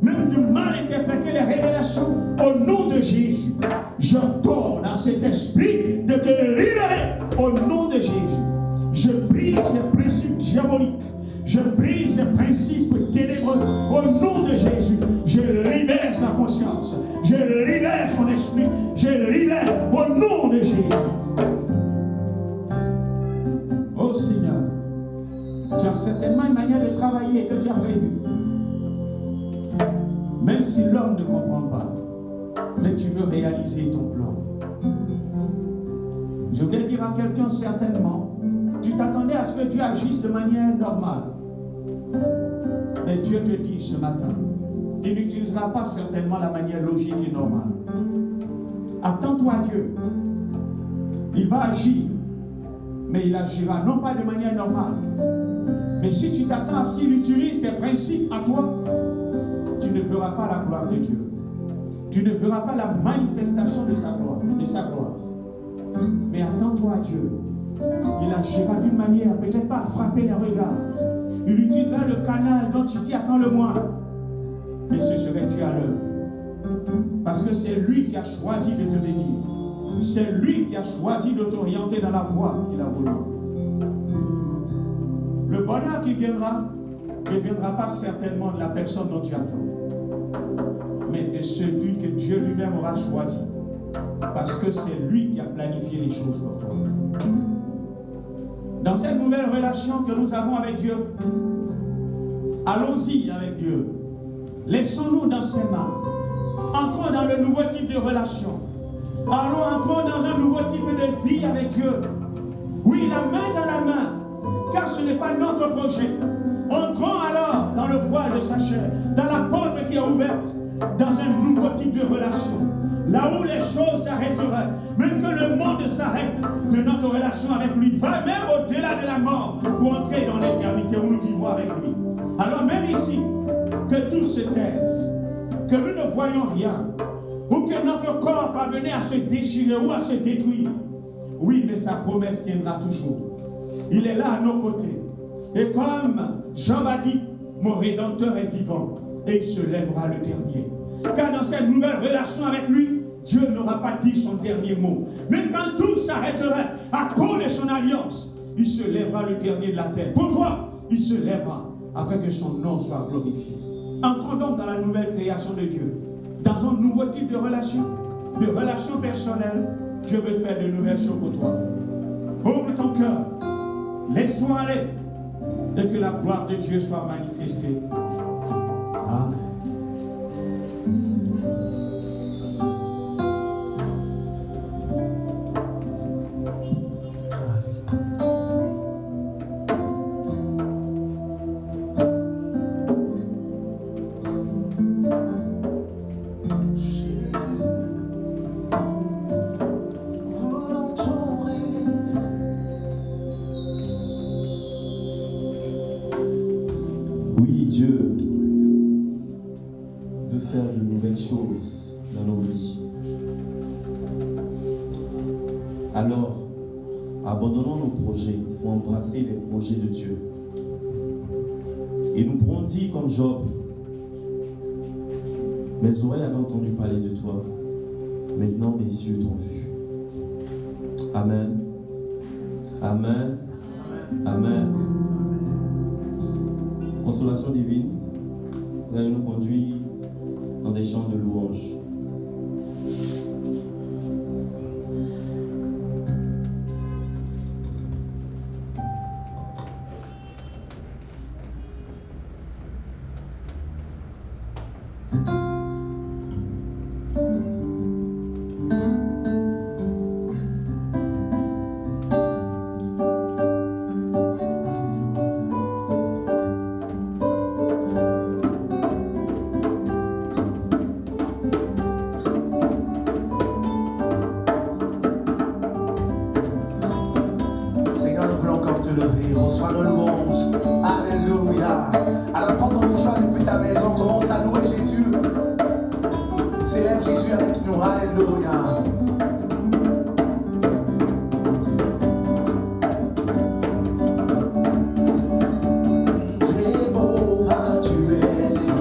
même de mal interpréter les révélations, au nom de Jésus, j'ordonne à cet esprit de te libérer au nom de Jésus. Je brise ces principes diaboliques. Je brise ces principes ténébreux au nom de Jésus. Je libère sa conscience. Je libère son esprit. Je libère au nom de Jésus. Oh Seigneur, tu as certainement une manière de travailler que tu as prévue. Même si l'homme ne comprend pas, mais tu veux réaliser ton plan. Je voudrais dire à quelqu'un certainement, tu t'attendais à ce que Dieu agisse de manière normale. Mais Dieu te dit ce matin, il n'utilisera pas certainement la manière logique et normale. Attends-toi à Dieu. Il va agir, mais il agira non pas de manière normale. Mais si tu t'attends à ce qu'il utilise tes principes à toi, tu ne verras pas la gloire de Dieu. Tu ne verras pas la manifestation de ta gloire, de sa gloire. Mais attends-toi à Dieu. Il agira d'une manière, peut-être pas à frapper les regards. Il utilisera le canal dont tu t'y attends le moins. Mais ce serait Dieu à l'heure. Parce que c'est lui qui a choisi de te bénir. C'est lui qui a choisi de t'orienter dans la voie qu'il a voulu. Le bonheur qui viendra ne viendra pas certainement de la personne dont tu attends, mais de celui que Dieu lui-même aura choisi. Parce que c'est lui qui a planifié les choses pour toi. Dans cette nouvelle relation que nous avons avec Dieu, allons-y avec Dieu. Laissons-nous dans ses mains. Entrons dans le nouveau type de relation. Entrons dans un nouveau type de vie avec Dieu. Oui, la main dans la main, car ce n'est pas notre projet. Entrons alors dans le voile de sa chair, dans la porte qui est ouverte, dans un nouveau type de relation. Là où les choses s'arrêteraient, même que le monde s'arrête, que notre relation avec lui va même au-delà de la mort pour entrer dans l'éternité où nous vivons avec lui. Alors même ici, que tout se taise, que nous ne voyons rien, ou que notre corps parvenait à se déchirer ou à se détruire. Oui, mais sa promesse tiendra toujours. Il est là à nos côtés. Et comme Job a dit, mon Rédempteur est vivant et il se lèvera le dernier. Car dans cette nouvelle relation avec lui, Dieu n'aura pas dit son dernier mot. Même quand tout s'arrêterait à cause de son alliance, il se lèvera le dernier de la terre. Pourquoi? Il se lèvera afin que son nom soit glorifié. Entrons donc dans la nouvelle création de Dieu, dans un nouveau type de relation personnelle. Dieu veut faire de nouvelles choses pour toi. Ouvre ton cœur, laisse-toi aller, et que la gloire de Dieu soit manifestée. Amen. Oui, Dieu veut faire de nouvelles choses dans nos vies. Alors, abandonnons nos projets pour embrasser les projets de Dieu. Et nous pourrons dire comme Job, mes oreilles avaient entendu parler de toi, maintenant mes yeux t'ont vu. Amen. Amen. Amen. Consolation divine, vous allez nous conduire dans des chants de louange. Reçois nos louanges. Alléluia. Alors prends ton mouchoir depuis ta maison. Commence à louer Jésus. Célèbre Jésus avec nous. Alléluia. Jéhovah, tu es élevé.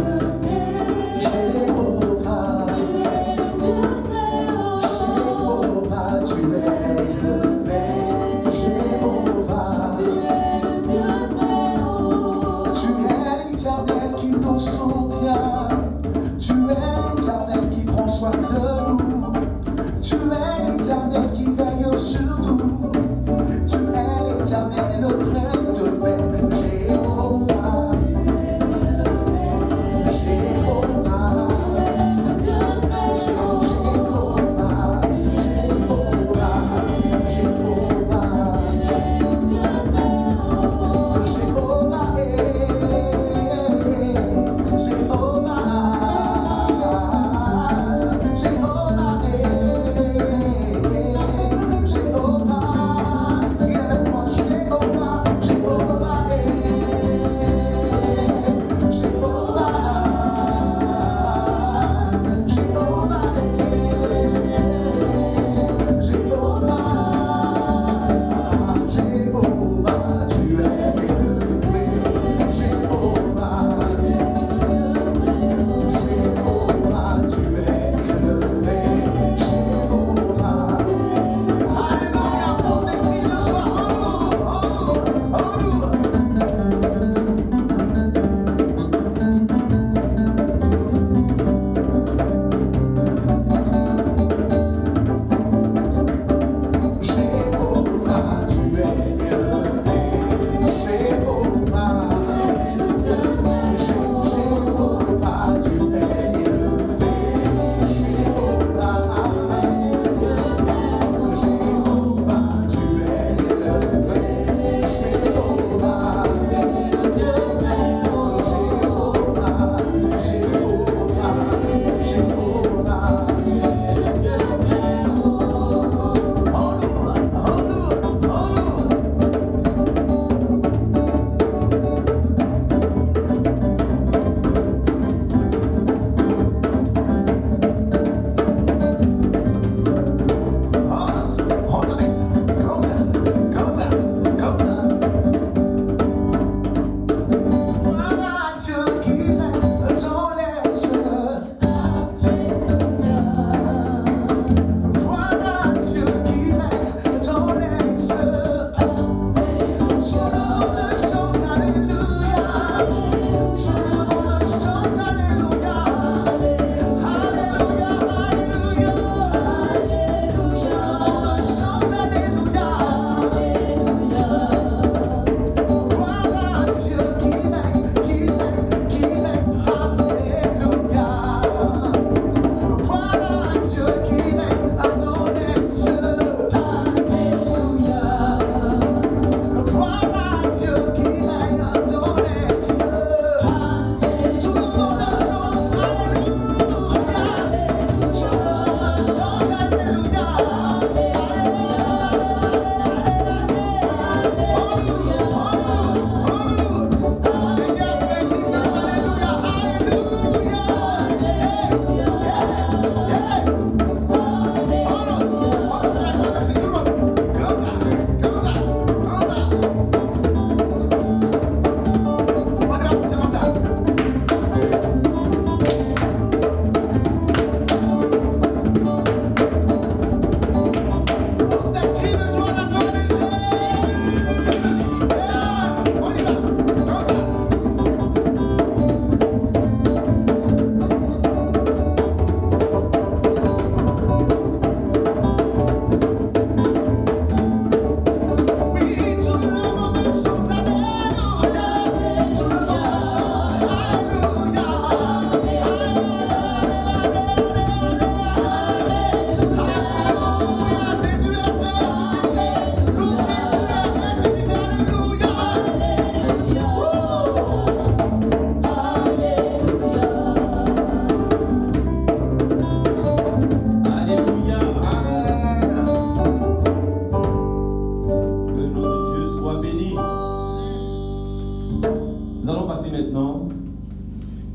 maintenant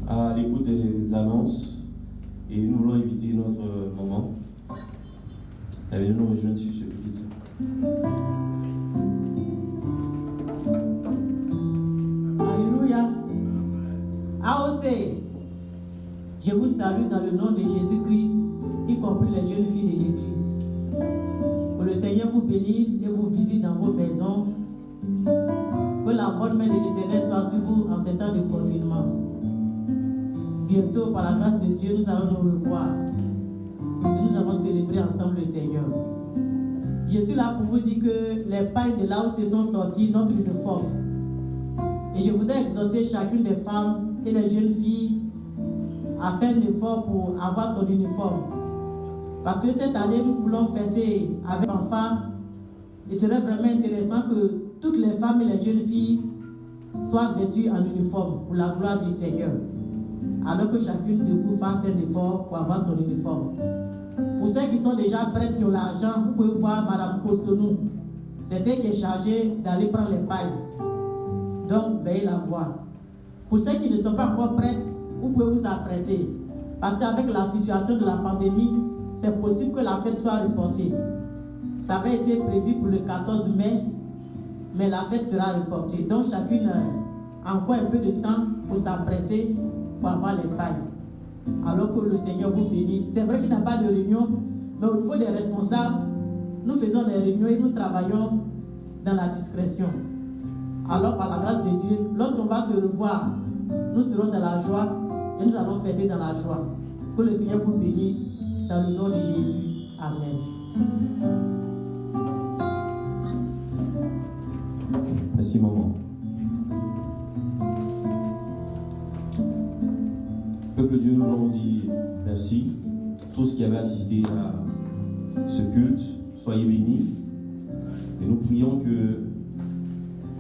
à l'écoute des annonces et nous voulons éviter notre moment. Allez nous rejoindre sur ce pupitre. Alléluia. AOC, je vous salue dans le nom de Jésus-Christ, y compris les jeunes filles de l'Église. Que le Seigneur vous bénisse et vous visite dans vos maisons. Que la bonne main de l'Éternel soit sur vous en ces temps de confinement. Bientôt, par la grâce de Dieu, nous allons nous revoir. Et nous allons célébrer ensemble le Seigneur. Je suis là pour vous dire que les pailles de là où se sont sorties, notre uniforme. Et je voudrais exhorter chacune des femmes et les jeunes filles à faire un effort pour avoir son uniforme. Parce que cette année, nous voulons fêter avec enfants. Il serait vraiment intéressant que toutes les femmes et les jeunes filles soient vêtues en uniforme pour la gloire du Seigneur. Alors que chacune de vous fasse un effort pour avoir son uniforme. Pour ceux qui sont déjà prêts, qui ont l'argent, vous pouvez voir Madame Kosonou. C'est elle qui est chargée d'aller prendre les pailles. Donc, veuillez la voir. Pour ceux qui ne sont pas encore prêts, vous pouvez vous apprêter. Parce qu'avec la situation de la pandémie, c'est possible que la fête soit reportée. Ça avait été prévu pour le 14 mai, mais la fête sera reportée. Donc, chacune a encore un peu de temps pour s'apprêter pour avoir les pailles. Alors que le Seigneur vous bénisse. C'est vrai qu'il n'y a pas de réunion, mais au niveau des responsables, nous faisons des réunions et nous travaillons dans la discrétion. Alors, par la grâce de Dieu, lorsqu'on va se revoir, nous serons dans la joie et nous allons fêter dans la joie. Que le Seigneur vous bénisse dans le nom de Jésus. Amen. Merci maman. Peuple de Dieu, nous voulons dire merci. Tous qui avaient assisté à ce culte, soyez bénis. Et nous prions que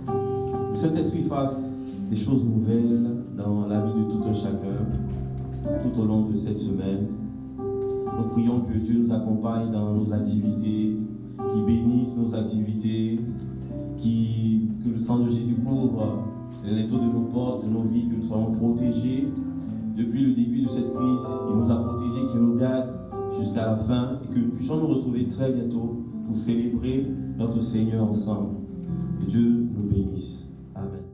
le Saint-Esprit fasse des choses nouvelles dans la vie de tout un chacun, tout au long de cette semaine. Nous prions que Dieu nous accompagne dans nos activités, qu'il bénisse nos activités, que le sang de Jésus couvre les linteaux de nos portes, de nos vies, que nous soyons protégés. Depuis le début de cette crise, il nous a protégés, qu'il nous garde jusqu'à la fin et que nous puissions nous retrouver très bientôt pour célébrer notre Seigneur ensemble. Que Dieu nous bénisse. Amen.